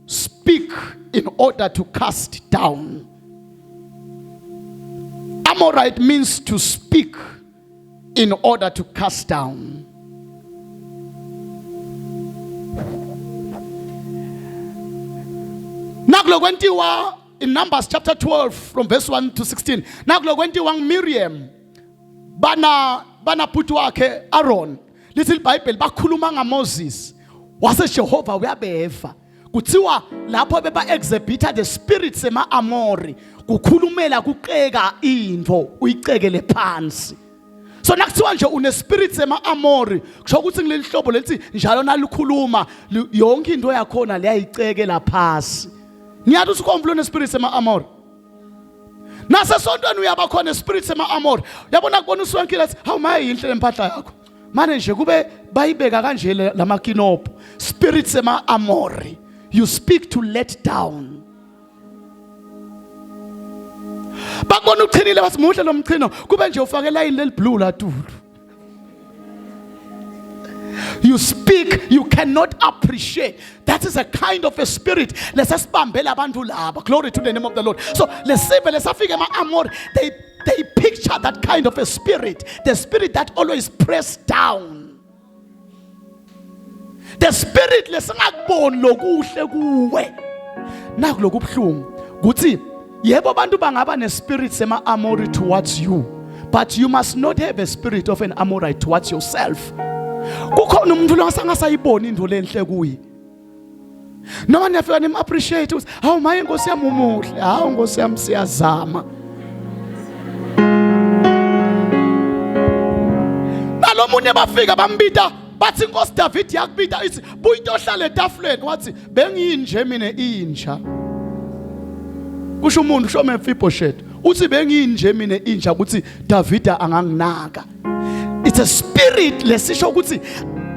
speak in order to cast down. Amorite means to speak in order to cast down. Nakulo kwentiwa in Numbers chapter 12 from verse 1 to 16. Nakulo kwentiwa Miriam bana bhuti wakhe Aaron. Little Bible bakhuluma ngaMoses. Wase Jehova uyabeva. Kuthiwa lapho beba exhibita the spirits ema-Amori. Kukhulumela kuqeka into uyicekele phansi. So nakuthiwa nje une spirits ema-Amori kusho ukuthi ngileli hlobo lethi njalo nalikhuluma yonke into yakhona leyayicekela phasi. Ngiyathi usikhombula une spirits ema-Amori. Nasesontweni uyabakhona spirits ema-Amori. Yabona kubona uswenkile athi hawu maye yinhle lempahla yakho. Manje nje kube bayibeka kanje lamakinopho. Spirits ema-Amori. You speak to let down. Bakubona uchinile bathi muhle lo mchino kube nje ufake line leli blue la tulu. You speak, you cannot appreciate. That is a kind of a spirit. Lesasibambela abantu laba. Glory to the name of the Lord. So lesive lesafike ema-Amori, they they picture that kind of a spirit, the spirit that always pressed down, the spirit lesingakuboni lokuhle kuwe naku lokubhlungu kuthi yebo abantu bangaba nespirit sema-Amori towards you, but you must not have a spirit of an Amorite towards yourself. Kukhona umuntu longasangasayiboni into lenhle kuyi, noma niyafika nim-appreciate ukuthi hawu maye Nkosi yami umuhle, hawu Nkosi yami siyazama. Nalo munye bafika bambita bathi Nkosi David yakubita ithi buya uhlale etafuleni, wathi bengiyinje mina inja. Kusho umuntu usho Mephibosheth uthi bengiyinje mina inja ukuthi Davida anganginaka. It's a spirit lesisho ukuthi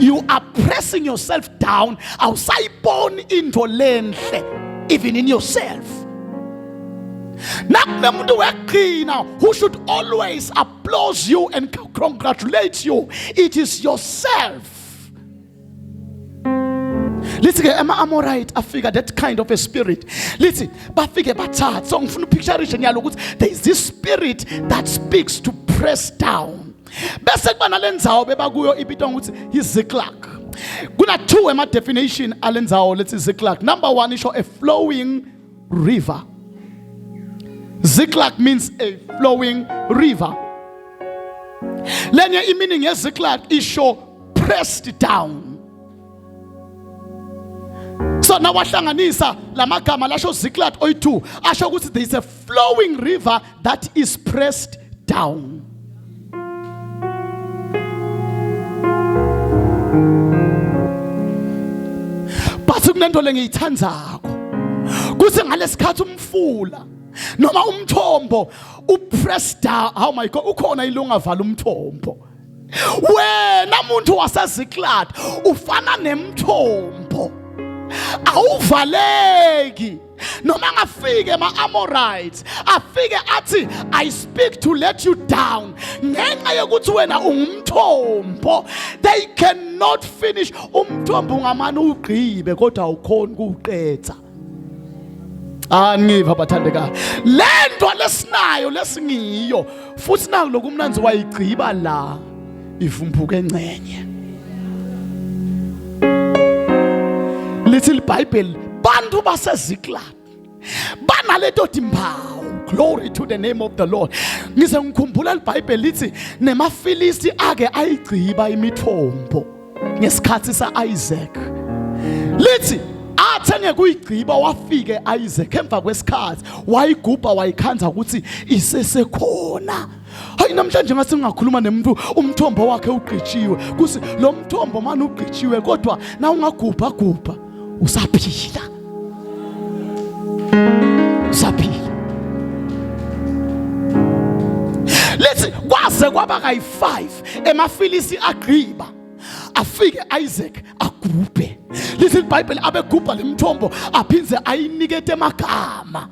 you are pressing yourself down, awusayiboni into lenhle even in yourself. Nakunemuntu weqina who should always applaud you and congratulate you, it is yourself. Lithi ke ama-Amorite afika that kind of a spirit. Lithi bafike bathatha. So ngifuna upictureishe nyalo ukuthi there is this spirit that speaks to press down. Bese kuba nalendzawo bebakuyo ibitwa ukuthi yiZiklag. Kuna two ema definition alendzawo lethi Ziklag. Number one isho a flowing river. Ziklag means a flowing river. Lenye meaning ye Ziklag isho pressed down. So now wahlanganisa lamagama lasho Ziklag oy2 asho ukuthi there is a flowing river that is pressed down. Bathi kunento lengiyithandzako kuthi ngalesikhathi umfula noma umthombo upress down, oh my God, ukhona ilongavala umthombo. Wena muntu waseZiklag ufana nemthombo, awuvaleki. Noma ngafike ama-Amorites afike athi I speak to let you down, ngenxa yokuthi wena ungumthombo, they cannot finish. Umthombo ungamane ugqibe kodwa awukhoni ukuqedza. Angiva bathandeka lento lesinayo lesingiyo futhi naku lokumnanzi wayigciba la ivumbuka encenye. Little Bible bantu baseZiklag banaleto timpawu. Glory to the name of the Lord. Ngize ngikhumbula iBhayibheli lithi nemafilisti ake ayigciba imithombo ngesikhathi saIsaac. Lithi athenge kuyigciba wafike Isaac emva kwesikhathi wayigubha wayikhanza ukuthi isesekhona. Hayi namhlanje ngase ngingakhuluma nemuntu umthombo wakhe ugqitshiwe kusi lo mthombo manje ugqitshiwe kodwa na ungagubha gubha usaphila. Usaphila. Lethi kwaze kwaba kayi5 emafilisi agqiba afike Isaac agubhe. Lithi iBhayibheli abegubha lemthombo aphinze ayinikete amagama.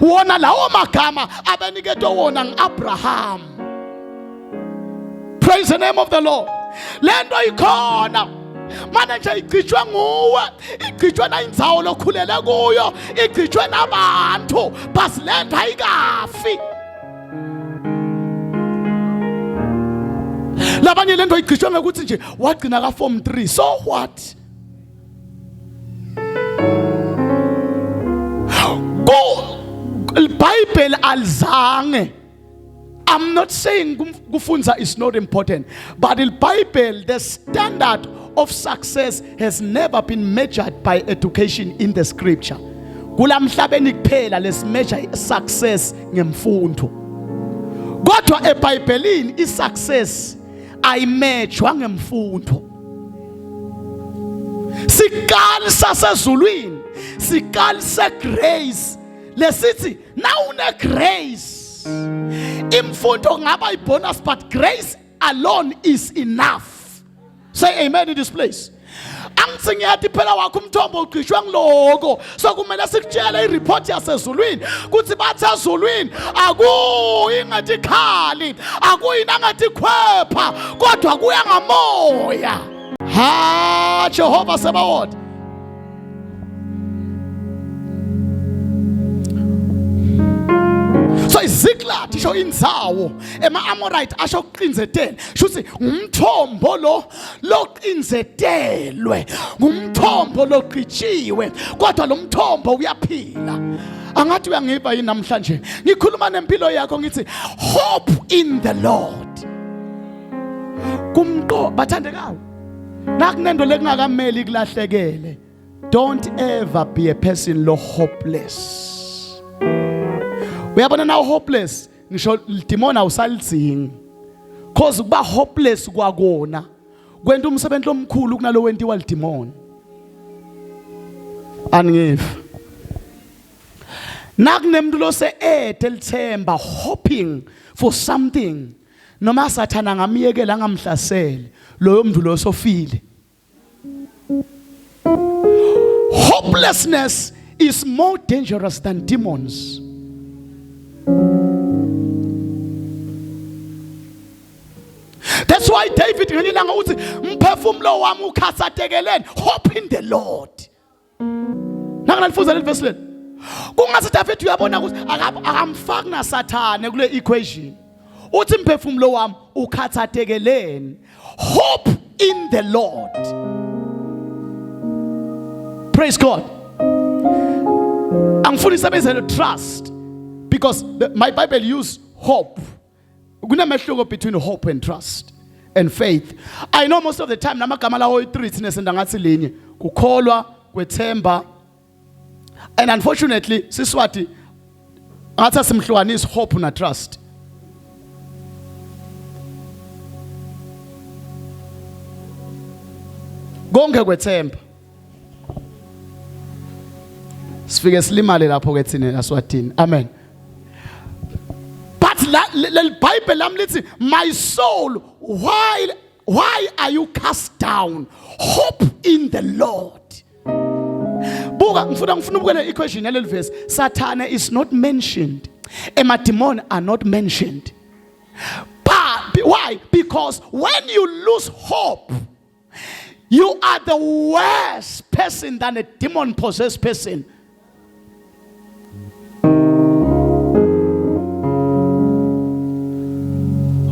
Wona lawo magama abanikete wona ngAbraham. Praise the name of the Lord. Lento ikhona manje nje igcitshwe nguwe, igcitshwe na indzawo lokhulele kuyo, igcitshwe nabantu basi lento ayikafi. Labanye lento igcitshwe ngekuthi nje wagcina ka form 3. So what? Go iBhayibheli alizange. I'm not saying kufunza is not important, but in Bible the standard of success has never been measured by education in the scripture. Kulamhlabeni kuphela lesimeasure success ngemfundo. Kodwa eBhayibhelini isuccess ayimejwa ngemfundo. Sikali sasezulwini, sikali segrace. Lesithi now une grace. Imfundo ngaba ibonus, but grace alone is enough. Say amen in this place. Angithi ngiyathi phela wakho umthombo ugqishwe ngiloko, so kumele sikutshele ireport yasezulwini kuthi bathi ezulwini akuyi ngathi khali, akuyi nangathi khwepha, kodwa kuya ngamoya. Ha Jehova Sebawoth. Ziklag isho indzawo, ema-Amorite asho ukuqinzetela. Shuthi umthombo loqinzetelwe, ngumthombo loqitshiwe, kodwa lo mthombo uyaphila. Angathi uyangiva yini namhlanje? Ngikhuluma nempilo yakho ngithi hope in the Lord. Kumqo bathandekayo. Nakunendo lekungakameli kulahlekele. Don't ever be a person lo hopeless. Uyabona now hopeless, ngisho demon awusalidzingi. Cause kuba hopeless kwakona kwenta umsebenzi omkhulu kunalo wentiwa lidemon. Angive. Nakunemntu lo se elithemba hoping for something, noma sathana ngamiyekela ngamhlasele, loyo mntu lo sofile. Hopelessness is more dangerous than demons. That's why David ngelilanga uthi mphefumulo wami ukhathatekeleni, hope in the Lord. Nakalifuza le verse le. Kungathi David uyabona ukuthi akamfaki na Sathane kule equation. Uthi mphefumulo wami ukhathatekeleni, hope in the Lord. Praise God. Angifuni isebenzele trust, because my Bible use hope. Kunemehluko between hope and trust and faith. I know most of the time namagama lawo i3 thina senda ngathi linye, kukholwa, kwethemba. And unfortunately siswati ngathi simhlukanisa hope na trust. Konke kwethemba. Sifike silimale lapho ke thina eSwatini. Amen. But the Bible lam lithi, my soul, why are you cast down? Hope in the Lord. Buka ngifuna ukubukela equation yaleli verse. Sathane is not mentioned. Demon are not mentioned. But why? Because when you lose hope, you are the worst person than a demon possessed person.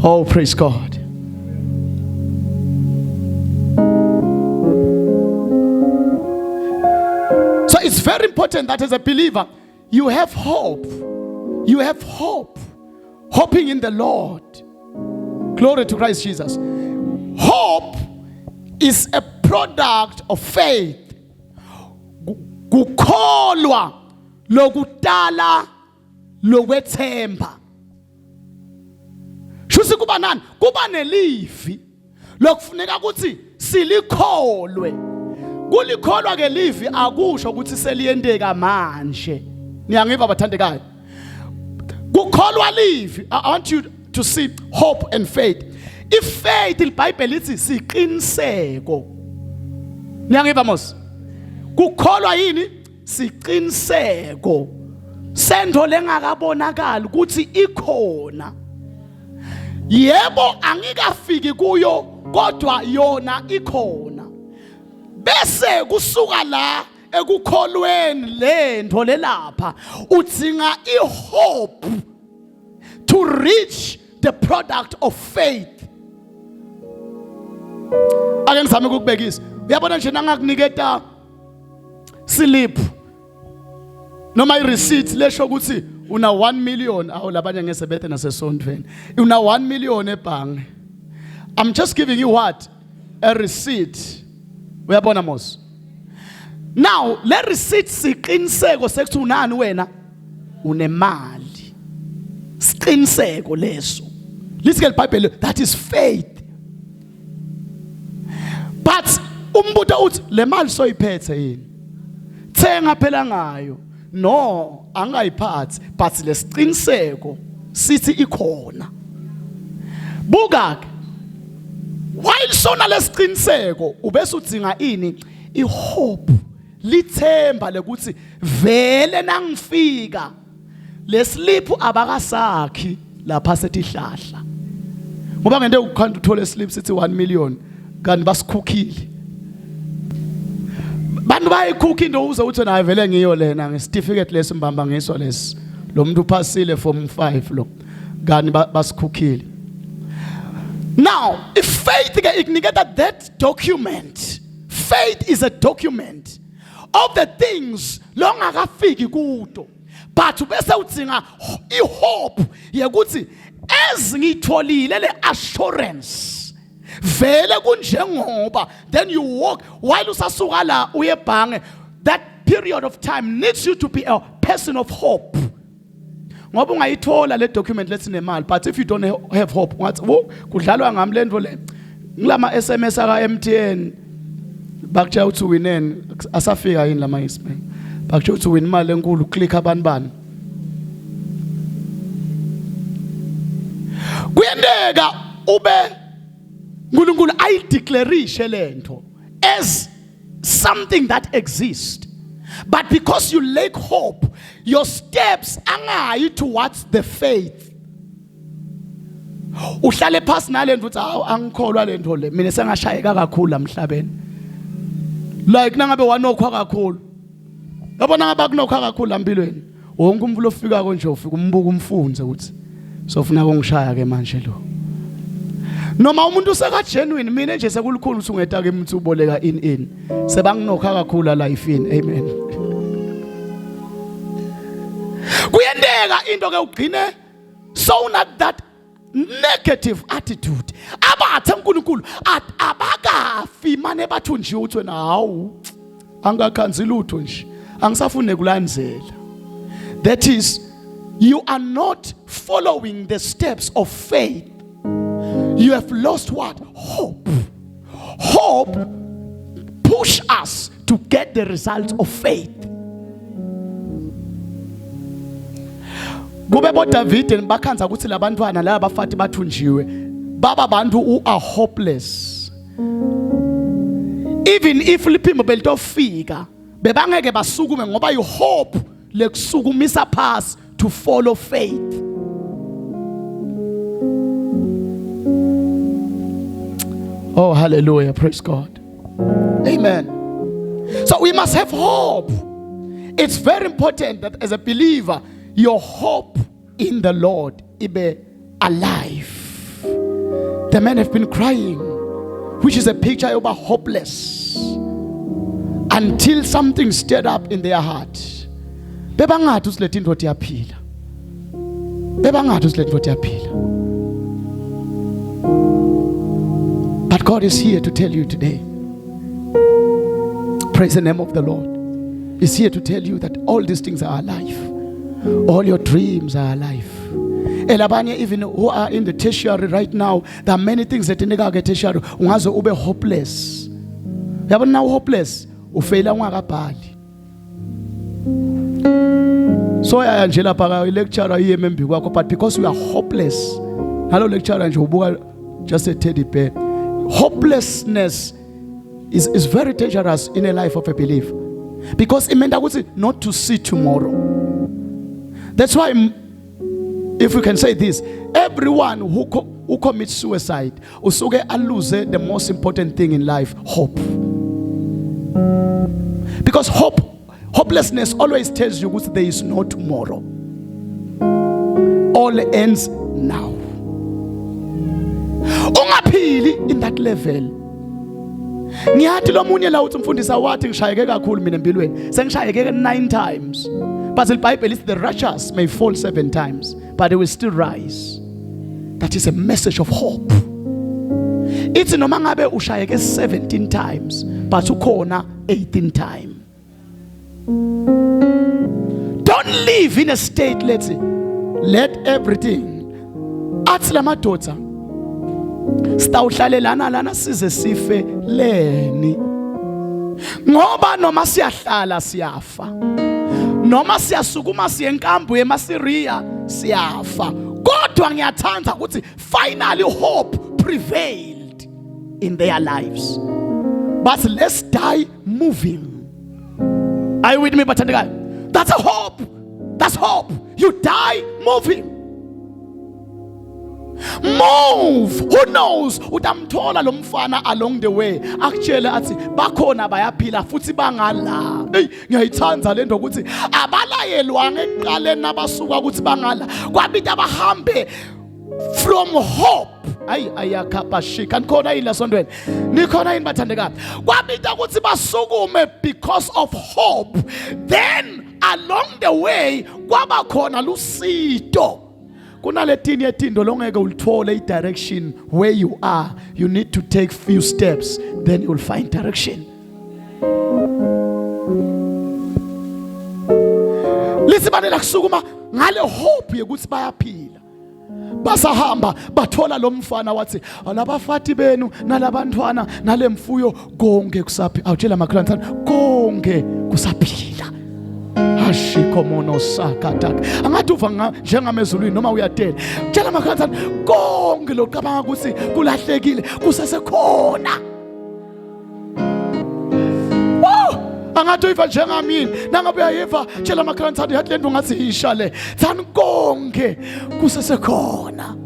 Oh, praise God. So it's very important that as a believer, you have hope. You have hope. Hoping in the Lord. Glory to Christ Jesus. Hope is a product of faith. Kukholwa lokudala lokwethemba. Shusi kuba nani? Kuba nelivi lokufuneka ukuthi silikholwe. Kulikholwa ke livi akusho ukuthi seliyendeka manje. Niyangiva bathandekayo. Kukholwa livi. I want you to see hope and faith. If faith iBhayibheli lithi siqiniseko. Niyangiva mos? Kukholwa yini? Siqiniseko. Sendo lengakabonakala ukuthi ikhona. Yebo angikafiki kuyo kodwa yona ikhona. Bese kusuka la ekukholweni lento lelapha udzinga ihope to reach the product of faith. Ake ngizame ukubekisa. Uyabona nje nangakuniketa slip noma i-receipt lesho ukuthi una 1 million, awu labanye ngese bethe nasesontweni, una 1 million ebhange. I'm just giving you what? A receipt. Uyabona mos? Now, le receipt siqiniseko sekuthi unani wena? Unemali. Siqiniseko leso. Lithi ke iBhayibheli, that is faith. But umbuto uthi le mali soyiphethe yini? Thenga phela ngayo. No, angayiphathi, but lesiqiniseko sithi ikhona. Buka ke, while sona lesiqiniseko ubese udzinga ini? Ihope, lithemba lekuthi vele nangifika leslip abakasakhi lapha setihlahla. Ngoba ngente ukhanda uthola slip sithi 1 million kanti basikhukhile. Bantu bayikhukha into uze uthi na vele ngiyo lena ngesitifiketi lesimbamba ngiso lesi lo muntu uphasile form 5 lo kani basikhukhile. Now if faith ke ikuniketa that document, faith is a document of the things longakafiki kuto, but bese udzinga ihope yekuthi ezingitholile le assurance vele kunjengoba, then you walk while usasuka la uye bhange. That period of time needs you to be a person of hope. Ngoba ungayithola le document lethi nemali, but if you don't have hope ungathi wo kudlalwa ngami lento le ngilama SMS aka MTN bakutshela ukuthi wineni asafika yini lama ismail bakutshela ukuthi win imali enkulu click abanibani. Kuyendeka ube uNkulunkulu ayideclareishe lento as something that exists, but because you lack hope, your steps angayi towards the faith. Uhlale phasi nalento uthi angikholwa lento le, mina sengashayeka kakhulu emhlabeni. Like nangabe wanokwa kakhulu, yabona ngabe kunokwa kakhulu empilweni, wonke umuntu ofika konje ufika umbuka umfunze ukuthi sofuna ukungishaya ke manje lo. Noma umuntu useka genuine, mina nje sekulukhulu ukuthi ungeta ke umuntu uboleka in sebanginokha kakhulu life in. Amen. Kuyendeka into ke ugcine so not that negative attitude. Abathe uNkulunkulu abakafi manje bathunjiwe uthi wena hawu angakhanzi lutho nje angisafune kulandzela. That is, you are not following the steps of faith. You have lost what? Hope. Hope push us to get the results of faith. Kube bo David bakhanza ukuthi labantwana laba bafati bathunjiwe baba bantu who are hopeless. Even if liphimbo belitofika bebangeke basukume ngoba you hope lekusukumisa pass to follow faith. Oh, hallelujah. Praise God. Amen. So we must have hope. It's very important that as a believer, your hope in the Lord be alive. The men have been crying, which is a picture of a hopeless, until something stirred up in their heart. Bebangathi usilethe into yaphila. Bebangathi usilethe into yaphila. But God is here to tell you today. Praise the name of the Lord. He's here to tell you that all these things are alive. All your dreams are alive. Elabanye even who are in the tertiary right now, there are many things that in the tertiary ungaze ube hopeless. Yabona now hopeless ufeyila ungakabhali. So ayangela phaka lecturer yemembi kwakho, but because we are hopeless, hello lecturer nje ubuka just a teddy bear. Hopelessness is very dangerous in a life of a believer, because it meant not to see tomorrow. That's why, if we can say this, everyone who commits suicide usuke lose the most important thing in life, hope. Because hopelessness always tells you that there is no tomorrow. All ends now. Ungaphili in that level. Ngiyathi lo munye la uthi umfundisa wathi ngishayeke kakhulu mina empilweni. Sengishayeke 9 times. But the Bible is the righteous may fall 7 times, but they will still rise. That is a message of hope. It's noma ngabe ushayeke 17 times, but ukhona 18 times. Don't live in a state, let's say, let everything. Athi la madoda sitawuhlalelana lana size sife leni. Ngoba noma siyahlala siyafa. Noma siyasukuma siyenkambu eMasiria siyafa. Kodwa ngiyathanda ukuthi finally hope prevailed in their lives. But let's die moving. Are you with me, Batandika? That's a hope. That's hope. You die moving. Move. Who knows? Utamthola lo mfana along the way. Akutshele athi bakhona bayaphila futhi bangala. Hey, ngiyayithanda lento ukuthi abalayelwanga ekuqaleni nabasuka ukuthi bangala. Kwabita bahambe from hope. Ayi ayakapashika nikhona yini la sondweni nikhona yini bathandekayo kwabita ukuthi basukume because of hope, then along the way kwaba khona lusito. Kunaletini etindo longeke ulithole direction where you are. You need to take few steps, then you will find direction. Lisibanela kusukuma ngale hope yokuthi bayaphila. Basahamba bathola lo mfana wathi alabafati benu nalabantwana nalemfuyo konke kusaphila. Awutshela makhulana konke kusaphila. Ashiko mono sakataka angathi uva njengamezulwini noma uyadela. Tshela makhulana konke lokucabanga ukuthi kulahlekile kusesekhona. Angathi uyiva njengamini nangabe uyayiva tshela makhulana thandi yathi lento ngathi isha le thani konke kusesekhona.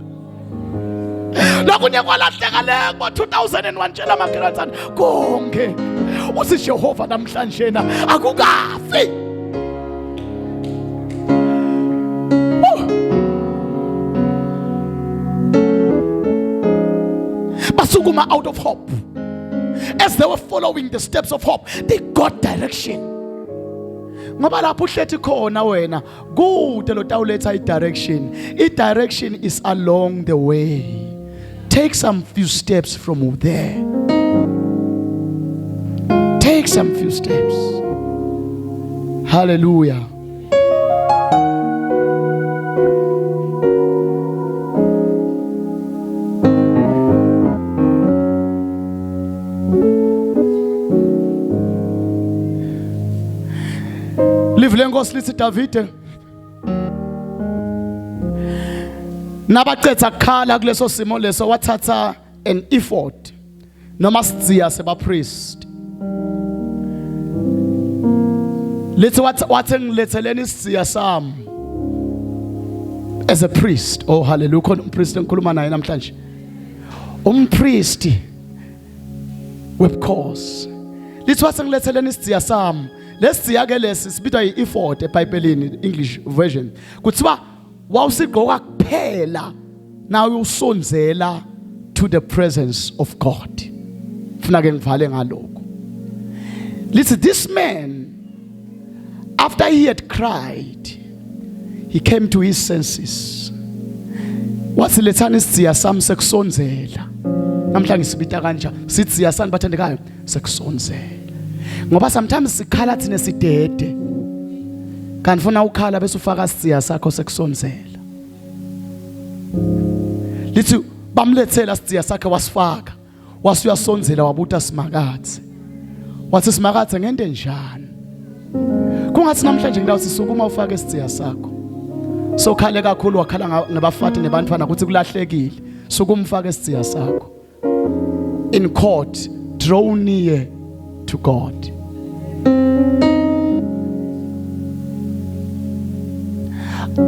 Lokunye kwalahleka le ngo-2001 tshela makhulana thandi konke uthi Jehova namhlanje na akukafi. Basukuma out of hope. As they were following the steps of hope, they got direction. Ngoba lapho uhlethi khona wena kude lo tawuletha i-direction. I-direction is along the way. Take some few steps from there. Take some few steps. Hallelujah. Lengosi lithi Davide nabacetha khala kuleso simo leso wathatha an ephod noma sidziya seba priest. Lithi wathi ngiletheleni isidziya sami as a priest. Oh hallelujah, khona umpriest engikhuluma naye namhlanje. Umpriest webukhosi. Lithi wathi ngiletheleni isidziya sami. Lesidziya ke lesi sibitwa i-ephod eBhayibhelini English version. Kuthiwa wawusigqoka kuphela nawe usonzela to the presence of God. Funa ke ngivale ngaloko. Listen, this man, after he had cried, he came to his senses. Wathi lethani isidziya sami sekusonzela. Namhlanje sibita kanja sithi isidziya sami bathandekayo sekusonzela. Ngoba sometimes sikhala thina sidede. Kanti funa ukhala bese ufaka isidziya sakho sekusonzela. Lithi bamlethela isidziya sakhe wasifaka. Wasuyasonzela wabuta simakathe. Wathi simakathe ngente njani? Kungathi namhlanje ngidawuthi sisukuma ufake isidziya sakho. So khale kakhulu wakhala ngabafati nebantwana ukuthi kulahlekile. Sukumfaka isidziya sakho. In court, draw near to God.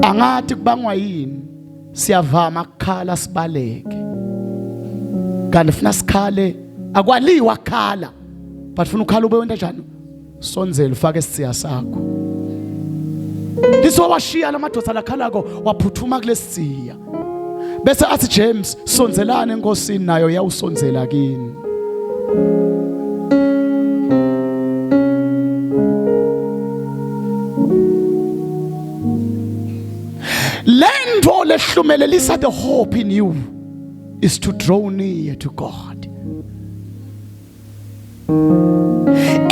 Angathi kubangwa yini siyavama ukukhala sibaleke. Kanti funa sikhale akwaliwa khala. But funa ukhala ube wenda njani? Sonzela ufake isidziya sakho. Liso washiya lamadoda lakhalako waphuthuma kulesidziya. Bese athi James sonzelane enkosini nayo yawusonzela kini. Lento lehlumelelisa the hope in you is to draw near to God.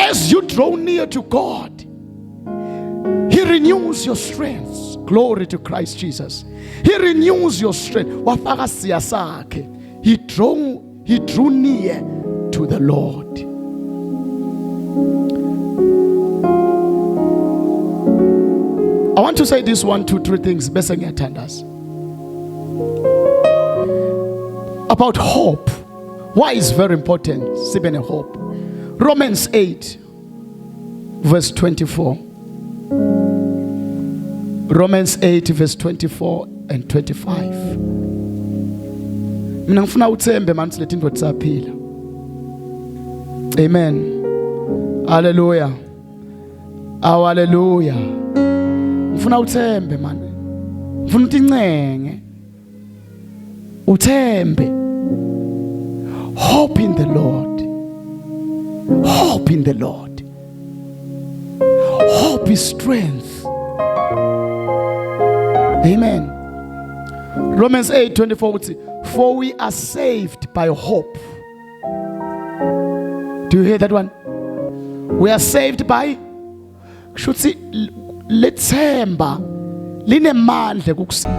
As you draw near to God, He renews your strength. Glory to Christ Jesus. He renews your strength. Wafaka siya sakhe. He drew near to the Lord. I want to say this 1, 2, 3 things bese ngiyathandaza. About hope. Why is very important? Sibe ne hope. Romans 8 verse 24. Romans 8 verse 24 and 25. Mina ngifuna uthembe manje leti zinto zisaphila. Amen. Hallelujah. Hallelujah. Ngifuna uthembe manje. Ngifuna utincenge. Uthembe. Hope in the Lord. Hope in the Lord. Hope is strength. Amen. Romans 8:24, for we are saved by hope. Do you hear that one? We are saved by, should see, lethemba linemandla kukusiza.